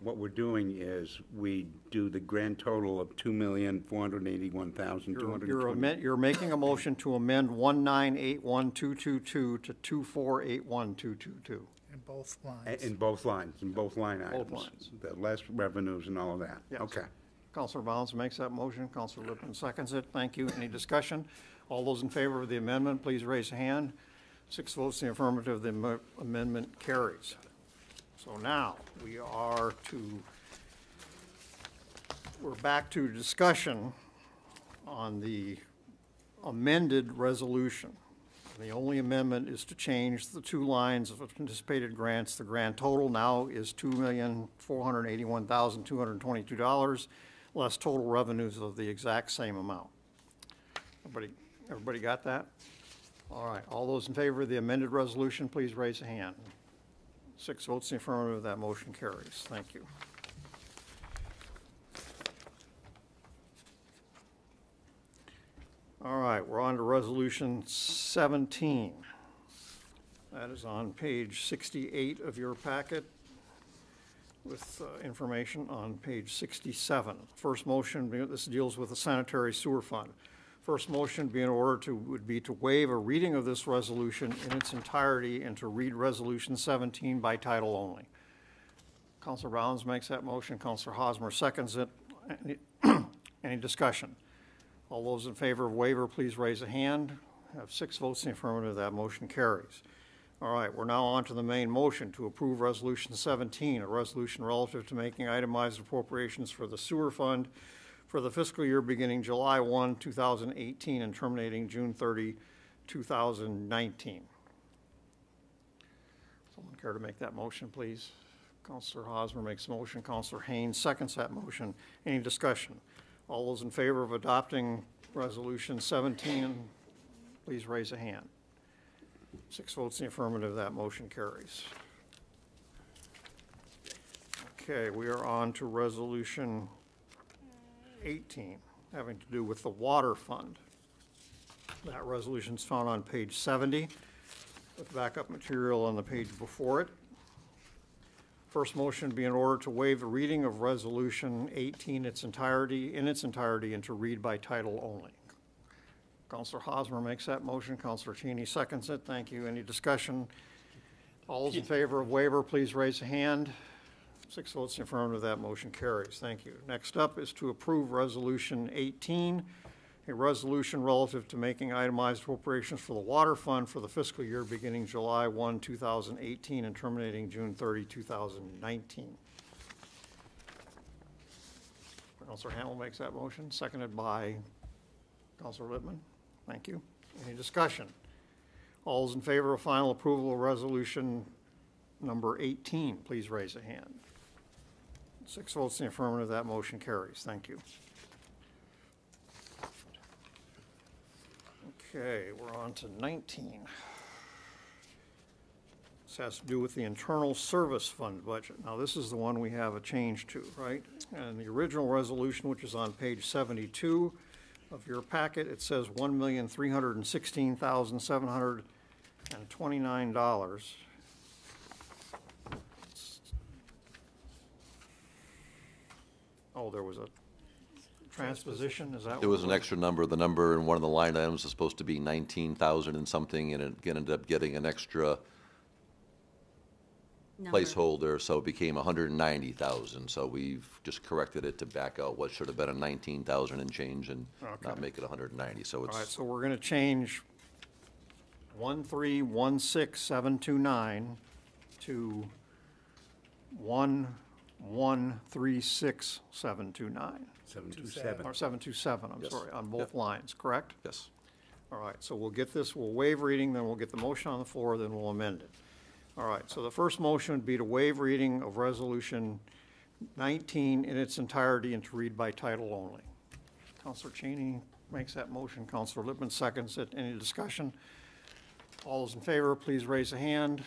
what we're doing is we do the grand total of $2,481,220. You're making a motion to amend 1981222 to 2481222. In both lines. In both lines, in both line items. Both lines. The less revenues and all of that. Yes. Okay. Counselor Bounds makes that motion. Counselor Lippman seconds it. Thank you. Any discussion? All those in favor of the amendment, please raise a hand. 6 votes in the affirmative, the amendment carries. So now we're back to discussion on the amended resolution. The only amendment is to change the 2 lines of anticipated grants. The grand total now is $2,481,222, less total revenues of the exact same amount. Everybody got that? All right, all those in favor of the amended resolution, please raise a hand. 6 votes in the affirmative, that motion carries. Thank you. All right, we're on to Resolution 17. That is on page 68 of your packet with information on page 67. First motion, this deals with the sanitary sewer fund. First motion would be to waive a reading of this resolution in its entirety and to read Resolution 17 by title only. Councilor Bounds makes that motion. Councilor Hosmer seconds it. Any discussion? All those in favor of waiver, please raise a hand. Have 6 votes in the affirmative, that motion carries. All right, we're now on to the main motion to approve Resolution 17, a resolution relative to making itemized appropriations for the sewer fund for the fiscal year beginning July 1, 2018 and terminating June 30, 2019. Someone care to make that motion, please? Counselor Hosmer makes a motion. Counselor Haynes seconds that motion. Any discussion? All those in favor of adopting Resolution 17, please raise a hand. 6 votes in the affirmative, that motion carries. Okay, we are on to Resolution 18, having to do with the water fund. That resolution is found on page 70, with backup material on the page before it. First motion be in order to waive the reading of Resolution 18 in its entirety, and to read by title only. Counselor Hosmer makes that motion. Counselor Cheney seconds it. Thank you. Any discussion? All those in favor of waiver, please raise a hand. 6 votes in the affirmative, that motion carries. Thank you. Next up is to approve Resolution 18, a resolution relative to making itemized appropriations for the water fund for the fiscal year beginning July 1, 2018 and terminating June 30, 2019. Councilor Hamel makes that motion, seconded by Councilor Lippman. Thank you. Any discussion? All those in favor of final approval of resolution number 18, please raise a hand. 6 votes in the affirmative, that motion carries. Thank you. Okay, we're on to 19. This has to do with the internal service fund budget. Now, this is the one we have a change to, right? And the original resolution, which is on page 72 of your packet, it says $1,316,729. Oh, there was a transposition, is that? There was an extra number. The number in one of the line items is supposed to be 19,000 and something, and it ended up getting an extra placeholder, so it became 190,000. So we've just corrected it to back out what should have been a 19,000 and change and not make it 190. So it's all right. So we're going to change 1316729 to 1136729. 727. Or 727, I'm Yes. sorry, on both lines, correct? yes. All right, so we'll get this, we'll waive reading, then we'll get the motion on the floor, then we'll amend it. All right, so the first motion would be to waive reading of Resolution 19 in its entirety and to read by title only. Counselor Cheney makes that motion. Counselor Lippman seconds it. Any discussion? All those in favor, please raise a hand.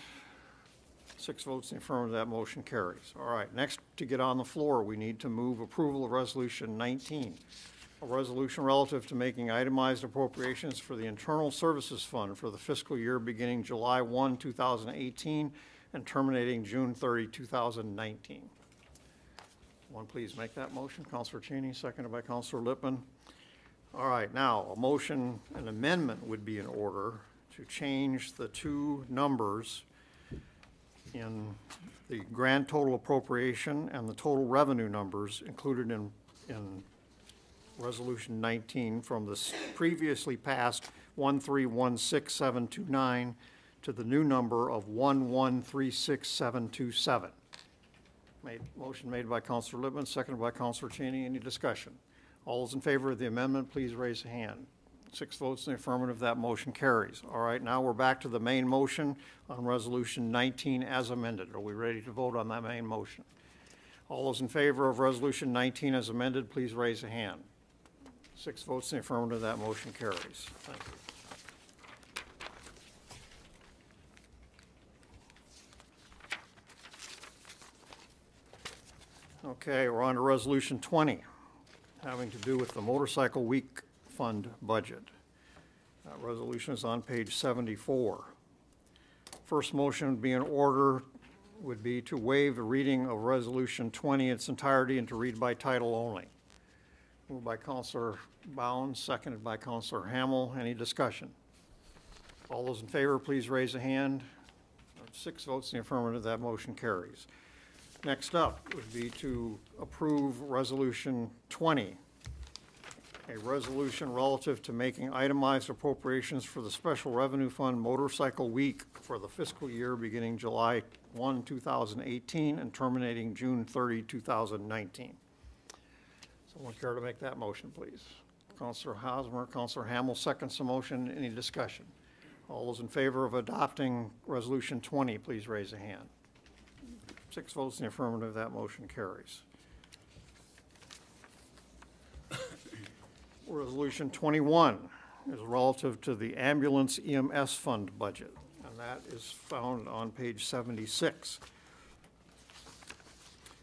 6 votes in the affirmative, that motion carries. All right, next to get on the floor, we need to move approval of Resolution 19, a resolution relative to making itemized appropriations for the Internal Services Fund for the fiscal year beginning July 1, 2018 and terminating June 30, 2019. One, please make that motion. Counselor Cheney, seconded by Counselor Lippman. All right, now a motion, an amendment would be in order to change the two numbers in the grand total appropriation and the total revenue numbers included in Resolution 19 from the previously passed 1316729 to the new number of 1136727. Motion made by Counselor Lippman, seconded by Counselor Cheney. Any discussion? All those in favor of the amendment, please raise a hand. 6 votes in the affirmative, that motion carries. All right, now we're back to the main motion on Resolution 19 as amended. Are we ready to vote on that main motion? All those in favor of Resolution 19 as amended, please raise a hand. 6 votes in the affirmative, that motion carries. Thank you. Okay, we're on to Resolution 20, having to do with the Motorcycle Week Fund budget. That resolution is on page 74. First motion would be in order would be to waive the reading of Resolution 20 in its entirety and to read by title only. Moved by Counselor Bounds, seconded by Counselor Hamel. Any discussion? All those in favor, please raise a hand. 6 votes in the affirmative, that motion carries. Next up would be to approve Resolution 20, a resolution relative to making itemized appropriations for the Special Revenue Fund Motorcycle Week for the fiscal year beginning July 1, 2018 and terminating June 30, 2019. Someone care to make that motion, please? Counselor Hosmer, Counselor Hamel seconds the motion. Any discussion? All those in favor of adopting Resolution 20, please raise a hand. 6 votes in the affirmative, that motion carries. Resolution 21 is relative to the ambulance EMS fund budget, and that is found on page 76.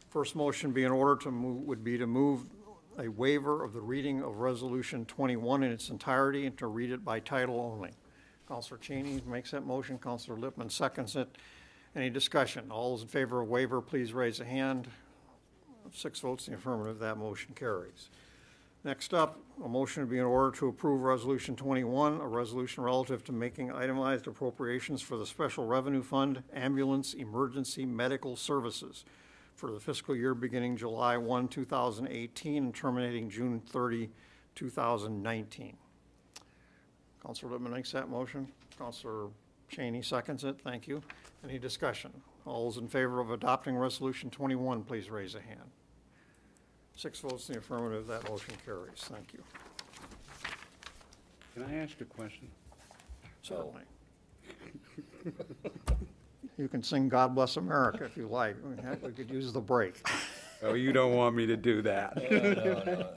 First motion be in order to move, would be to move a waiver of the reading of Resolution 21 in its entirety and to read it by title only. Counselor Cheney makes that motion. Counselor Lippman seconds it. Any discussion? All those in favor of waiver, please raise a hand. 6 votes in the affirmative, that motion carries. Next up, a motion to be in order to approve Resolution 21, a resolution relative to making itemized appropriations for the Special Revenue Fund Ambulance Emergency Medical Services for the fiscal year beginning July 1, 2018 and terminating June 30, 2019. Councilor Lippman makes that motion. Councilor Cheney seconds it. Thank you. Any discussion? All those in favor of adopting Resolution 21, please raise a hand. 6 votes in the affirmative, that motion carries. Thank you. Can I ask a question? Certainly. You can sing God Bless America if you like. I mean, heck, we could use the break. Oh, you don't want me to do that. No.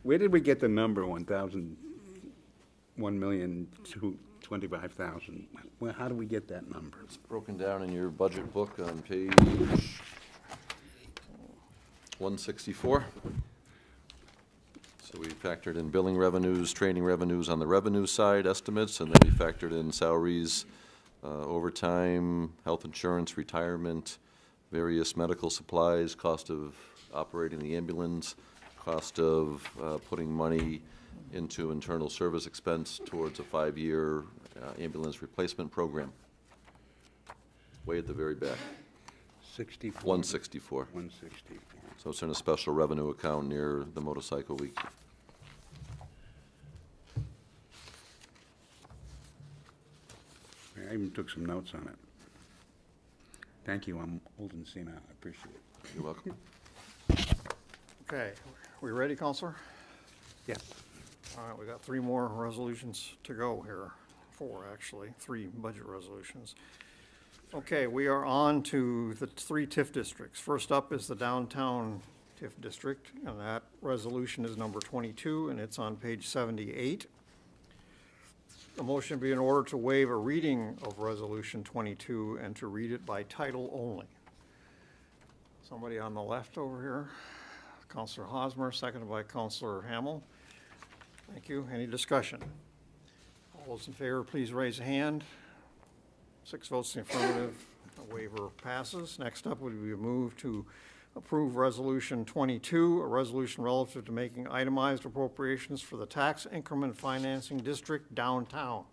Where did we get the number 1,025,000? Well, how do we get that number? It's broken down in your budget book on page 164. So we factored in billing revenues, training revenues on the revenue side estimates, and then we factored in salaries, overtime, health insurance, retirement, various medical supplies, cost of operating the ambulance, cost of putting money into internal service expense towards a 5-year ambulance replacement program. Way at the very back. 64. 164. 164. So it's in a special revenue account near the motorcycle week. I even took some notes on it. Thank you. I'm old and senile. I appreciate it. You're welcome. Okay, we ready, Counselor? Yes. All right, we got 3 more resolutions to go here. 4, actually, 3 budget resolutions. Okay, we are on to the 3 TIF districts. First up is the downtown TIF district, and that resolution is number 22, and it's on page 78. A motion be in order to waive a reading of Resolution 22 and to read it by title only. Somebody on the left over here. Councilor Hosmer, seconded by Councilor Hamel. Thank you. Any discussion? All those in favor, please raise a hand. 6 votes in the affirmative. The waiver passes. Next up would be a move to approve Resolution 22, a resolution relative to making itemized appropriations for the Tax Increment Financing District downtown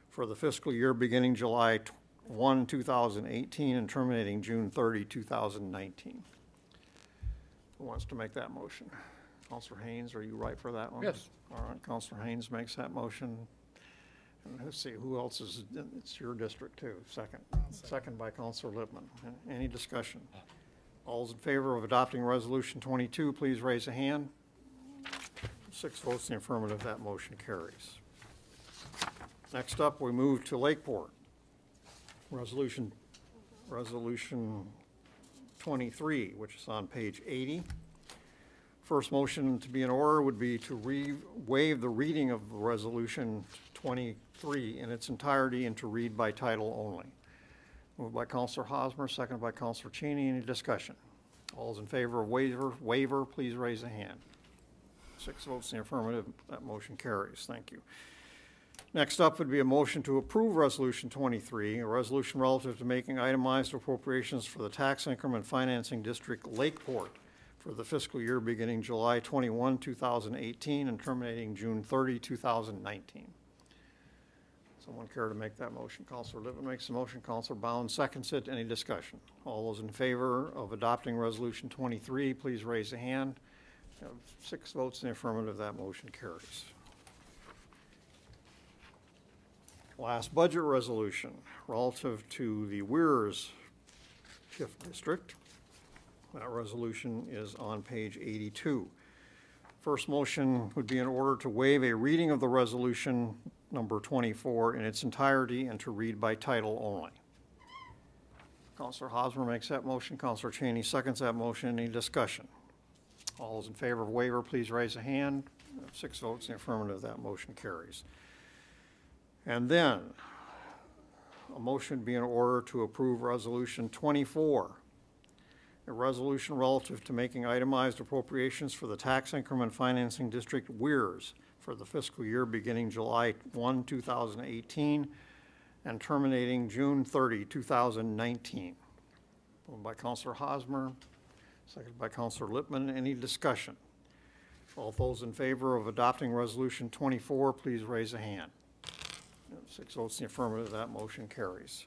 for the fiscal year beginning July 1, 2018 and terminating June 30, 2019. Who wants to make that motion? Councilor Haynes, are you right for that one? Yes. All right, Councilor Haynes makes that motion. And let's see, who else is, it's your district too, second. Second by Councilor Lippman. Any discussion? All those in favor of adopting Resolution 22, please raise a hand. 6 votes in the affirmative, that motion carries. Next up, we move to Lakeport. Resolution 23, which is on page 80. First motion to be in order would be to waive the reading of Resolution 23 in its entirety and to read by title only. Moved by Councilor Hosmer, seconded by Councilor Cheney. Any discussion? All those in favor of waiver, please raise a hand. 6 votes in the affirmative, that motion carries. Thank you. Next up would be a motion to approve Resolution 23, a resolution relative to making itemized appropriations for the Tax Increment Financing District Lakeport for the fiscal year beginning July 21, 2018 and terminating June 30, 2019. Someone care to make that motion? Councilor Lippman makes the motion. Councilor Bound seconds it. Any discussion? All those in favor of adopting Resolution 23, please raise a hand. 6 votes in the affirmative, that motion carries. Last budget resolution relative to the Weirs TIF district. That resolution is on page 82. First motion would be in order to waive a reading of the resolution number 24 in its entirety and to read by title only. Counselor Hosmer makes that motion. Counselor Cheney seconds that motion. Any discussion? All those in favor of waiver, please raise a hand. 6 votes in the affirmative, that motion carries. And then, a motion would be in order to approve Resolution 24, a resolution relative to making itemized appropriations for the Tax Increment Financing District WIRS for the fiscal year beginning July 1, 2018 and terminating June 30, 2019. Moved by Councilor Hosmer, seconded by Councilor Lippman. Any discussion? All those in favor of adopting Resolution 24, please raise a hand. 6 votes in the affirmative, that motion carries.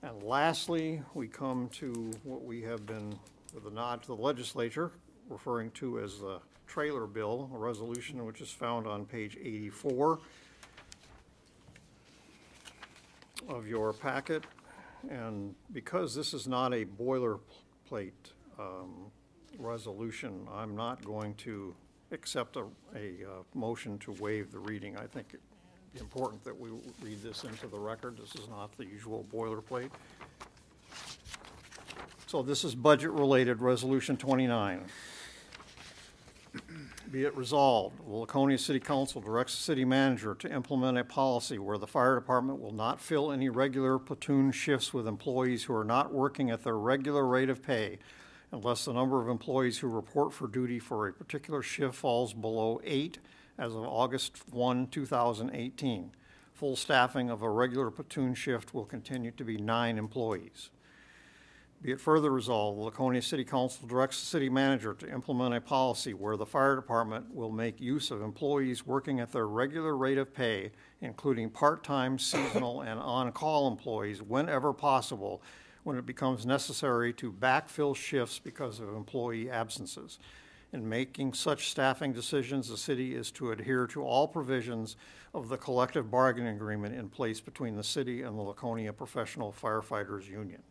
And lastly, we come to what we have been, with a nod to the legislature, referring to as the trailer bill, a resolution which is found on page 84 of your packet. And because this is not a boilerplate resolution, I'm not going to accept a motion to waive the reading. I think it's important that we read this into the record. This is not the usual boilerplate. So this is budget-related, Resolution 29. Be it resolved, the Laconia City Council directs the city manager to implement a policy where the fire department will not fill any regular platoon shifts with employees who are not working at their regular rate of pay unless the number of employees who report for duty for a particular shift falls below 8 as of August 1, 2018. Full staffing of a regular platoon shift will continue to be 9 employees. Be it further resolved, the Laconia City Council directs the city manager to implement a policy where the fire department will make use of employees working at their regular rate of pay, including part-time, seasonal, and on-call employees whenever possible, when it becomes necessary to backfill shifts because of employee absences. In making such staffing decisions, the city is to adhere to all provisions of the collective bargaining agreement in place between the city and the Laconia Professional Firefighters Union.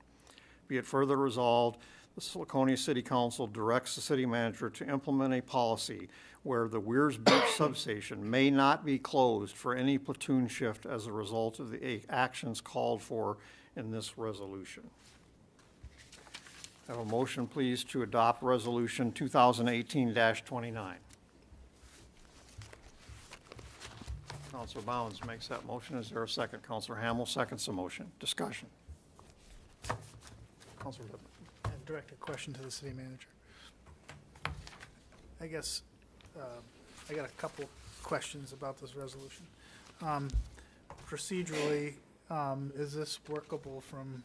Be it further resolved, the Laconia City Council directs the city manager to implement a policy where the Weirs Beach substation may not be closed for any platoon shift as a result of the actions called for in this resolution. Have a motion, please, to adopt Resolution 2018-29. Councilor Bounds makes that motion. Is there a second? Councilor Hamel seconds the motion. Discussion. Councilor Lippman. I direct a question to the city manager. I guess I got a couple questions about this resolution. Procedurally, is this workable from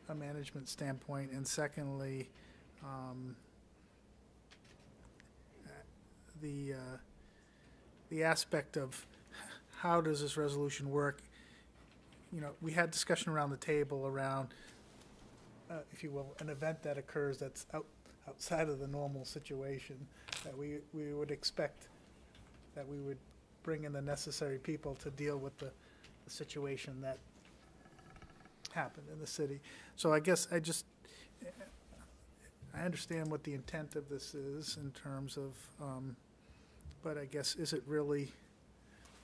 a management standpoint? And secondly, the aspect of how does this resolution work? You know, we had discussion around the table around, if you will, an event that occurs that's outside of the normal situation, that we would expect that we would bring in the necessary people to deal with the situation that happened in the city. So I guess I understand what the intent of this is in terms of, but I guess, is it really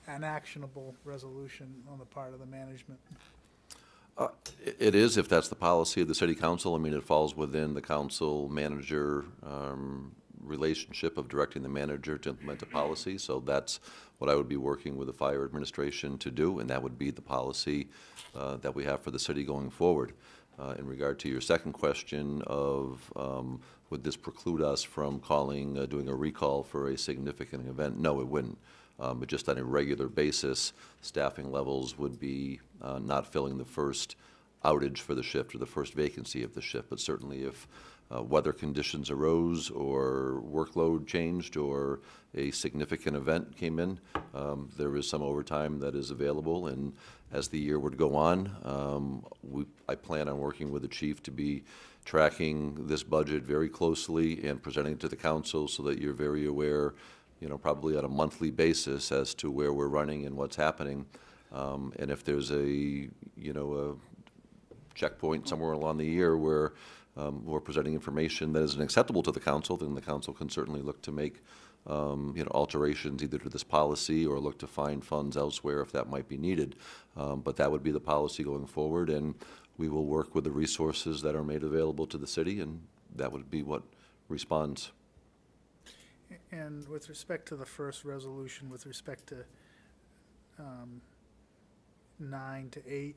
an actionable resolution on the part of the management? It is, if that's the policy of the city council. I mean, it falls within the council-manager relationship of directing the manager to implement a policy. So that's what I would be working with the fire administration to do, and that would be the policy that we have for the city going forward. In regard to your second question of would this preclude us from doing a recall for a significant event? No, it wouldn't. But just on a regular basis, staffing levels would be not filling the first outage for the shift or the first vacancy of the shift. But certainly if weather conditions arose or workload changed or a significant event came in, there is some overtime that is available. And as the year would go on, I plan on working with the chief to be tracking this budget very closely and presenting it to the council so that you're very aware, you know, probably on a monthly basis as to where we're running and what's happening. And if there's a checkpoint somewhere along the year where we're presenting information that isn't acceptable to the council, then the council can certainly look to make alterations either to this policy or look to find funds elsewhere if that might be needed. But that would be the policy going forward, and we will work with the resources that are made available to the city, and that would be what responds. And with respect to the first resolution, with respect to 9 to 8,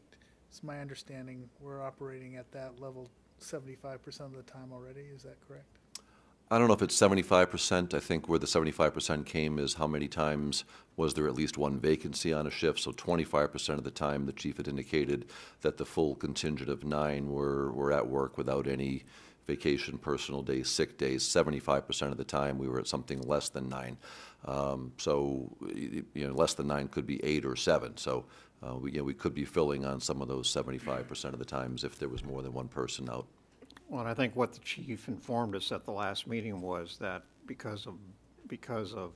it's my understanding we're operating at that level 75% of the time already. Is that correct? I don't know if it's 75%. I think where the 75% came is how many times was there at least one vacancy on a shift. So 25% of the time, the chief had indicated that the full contingent of 9 were at work without any vacation, personal days, sick days. 75% of the time, we were at something less than 9. So less than 9 could be 8 or 7. So we could be filling on some of those 75% of the times if there was more than one person out. Well, and I think what the chief informed us at the last meeting was that because of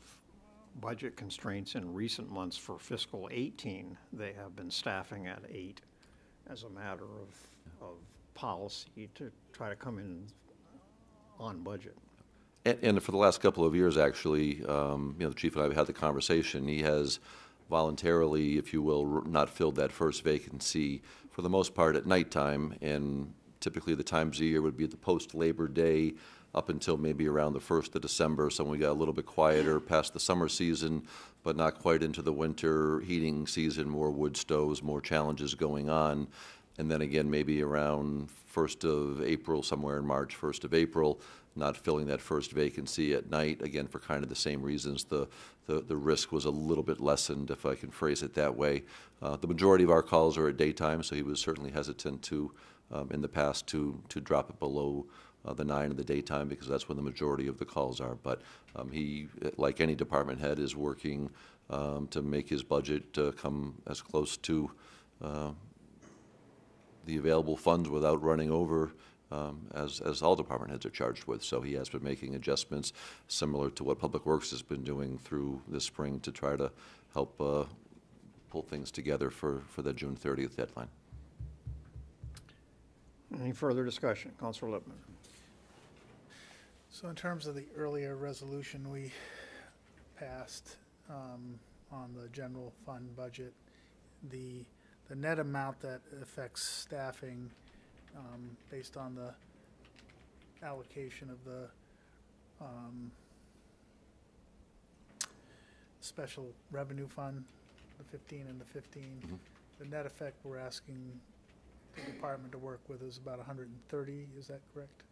budget constraints in recent months for fiscal 18, they have been staffing at 8 as a matter of policy to try to come in on budget. And for the last couple of years, actually, the chief and I have had the conversation. He has voluntarily, if you will, not filled that first vacancy for the most part at nighttime, and typically the times of year would be at the post-Labor Day up until maybe around the 1st of December. So we got a little bit quieter past the summer season, but not quite into the winter heating season, more wood stoves, more challenges going on. And then again, maybe around 1st of April, somewhere in March, 1st of April, not filling that first vacancy at night, again, for kind of the same reasons. The risk was a little bit lessened, if I can phrase it that way. The majority of our calls are at daytime, so he was certainly hesitant to, in the past, to drop it below the 9 of the daytime, because that's when the majority of the calls are. But he, like any department head, is working to make his budget come as close to the available funds without running over, as all department heads are charged with. So he has been making adjustments similar to what Public Works has been doing through this spring to try to help pull things together for the June 30th deadline. Any further discussion? Councilor Lippman. So in terms of the earlier resolution we passed on the general fund budget, the net amount that affects staffing based on the allocation of the special revenue fund, the 15 and the 15, the net effect we're asking the department to work with is about 130. Is that correct?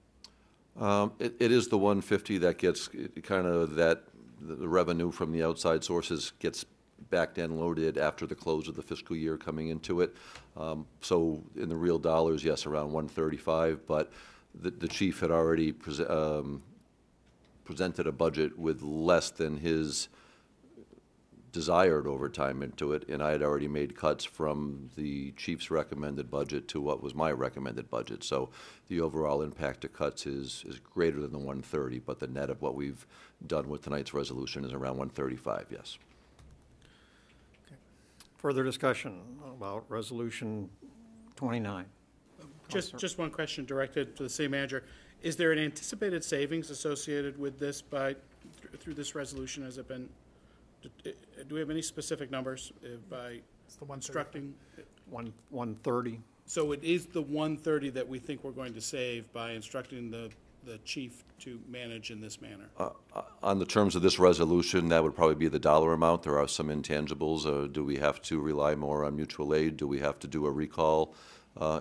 It is the 150 that gets kind of the revenue from the outside sources gets backed and loaded after the close of the fiscal year coming into it. So in the real dollars, yes, around 135, but the chief had already presented a budget with less than his desired overtime into it, and I had already made cuts from the chief's recommended budget to what was my recommended budget. So the overall impact to cuts is greater than the 130, but the net of what we've done with tonight's resolution is around 135, yes. Further discussion about Resolution 29? Just one question directed to the city manager. Is there an anticipated savings associated with this through this resolution? Has it been, do we have any specific numbers by instructing? 130. So it is the 130 that we think we're going to save by instructing the chief to manage in this manner? On the terms of this resolution, that would probably be the dollar amount. There are some intangibles. Do we have to rely more on mutual aid? Do we have to do a recall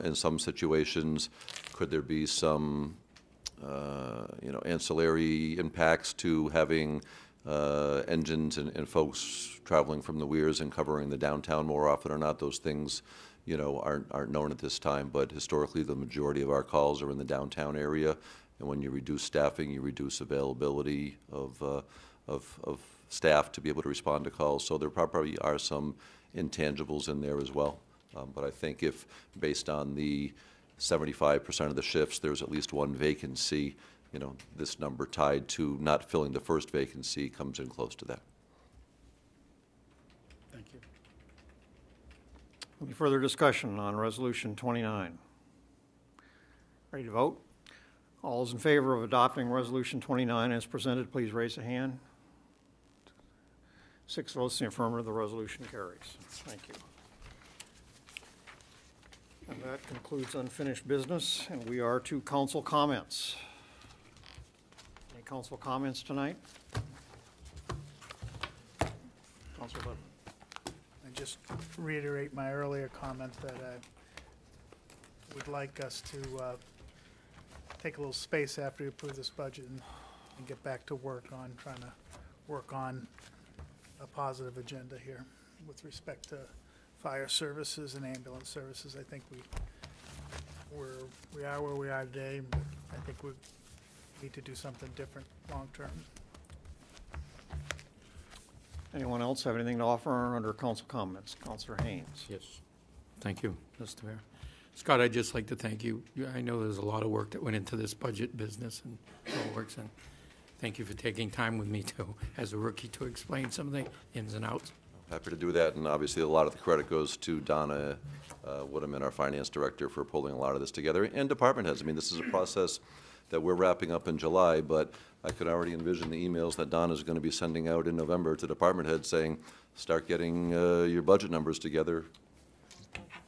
in some situations? Could there be some ancillary impacts to having engines and folks traveling from the weirs and covering the downtown more often or not? Those things aren't known at this time, but historically the majority of our calls are in the downtown area. And when you reduce staffing, you reduce availability of staff to be able to respond to calls. So there probably are some intangibles in there as well. But I think if, based on the 75% of the shifts, there's at least one vacancy, this number tied to not filling the first vacancy comes in close to that. Thank you. Any further discussion on Resolution 29? Ready to vote? All those in favor of adopting Resolution 29 as presented, please raise a hand. 6 votes in the affirmative, the resolution carries. Thank you. And that concludes unfinished business, and we are to council comments. Any council comments tonight? Councilor Lippman. I just reiterate my earlier comment that I would like us to take a little space after we approve this budget and get back to work on trying to work on a positive agenda here with respect to fire services and ambulance services. I think we are where we are today, but I think we need to do something different long term. Anyone else have anything to offer under council comments? Councilor Haynes. Yes. Thank you, Mr. Mayor. Scott, I'd just like to thank you. I know there's a lot of work that went into this budget business and how it works, and thank you for taking time with me to, as a rookie, to explain some of the ins and outs. Happy to do that, and obviously a lot of the credit goes to Donna Woodham, our finance director, for pulling a lot of this together, and department heads. I mean, this is a process that we're wrapping up in July, but I could already envision the emails that Donna's going to be sending out in November to department heads saying, start getting your budget numbers together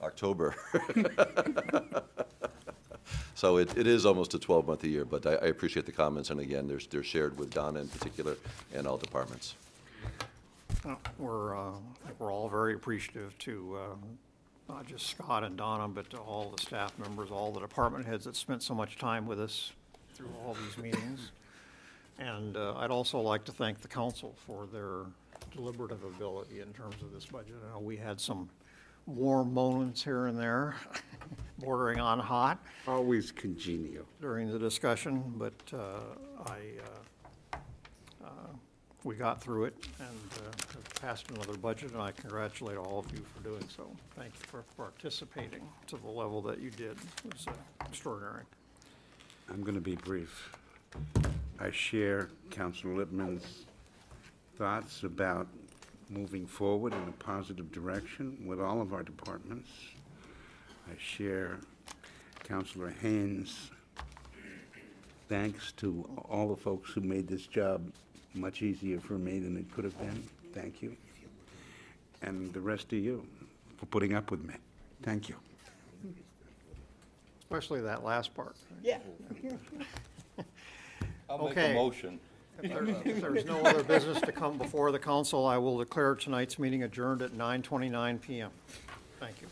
October. So it is almost a 12-month a year, but I appreciate the comments, and again, they're shared with Donna in particular and all departments. We're all very appreciative to not just Scott and Donna, but to all the staff members, all the department heads that spent so much time with us through all these meetings. And I'd also like to thank the council for their deliberative ability in terms of this budget. I know we had some warm moments here and there, bordering on hot. Always congenial. During the discussion, but we got through it and passed another budget, and I congratulate all of you for doing so. Thank you for participating to the level that you did. It was extraordinary. I'm going to be brief. I share Councilor Lippman's thoughts about moving forward in a positive direction with all of our departments. I share Councilor Haynes' thanks to all the folks who made this job much easier for me than it could have been. Thank you. And the rest of you for putting up with me. Thank you. Especially that last part. Yeah. I'll make Okay. a motion. If there's no other business to come before the council, I will declare tonight's meeting adjourned at 9:29 PM. Thank you.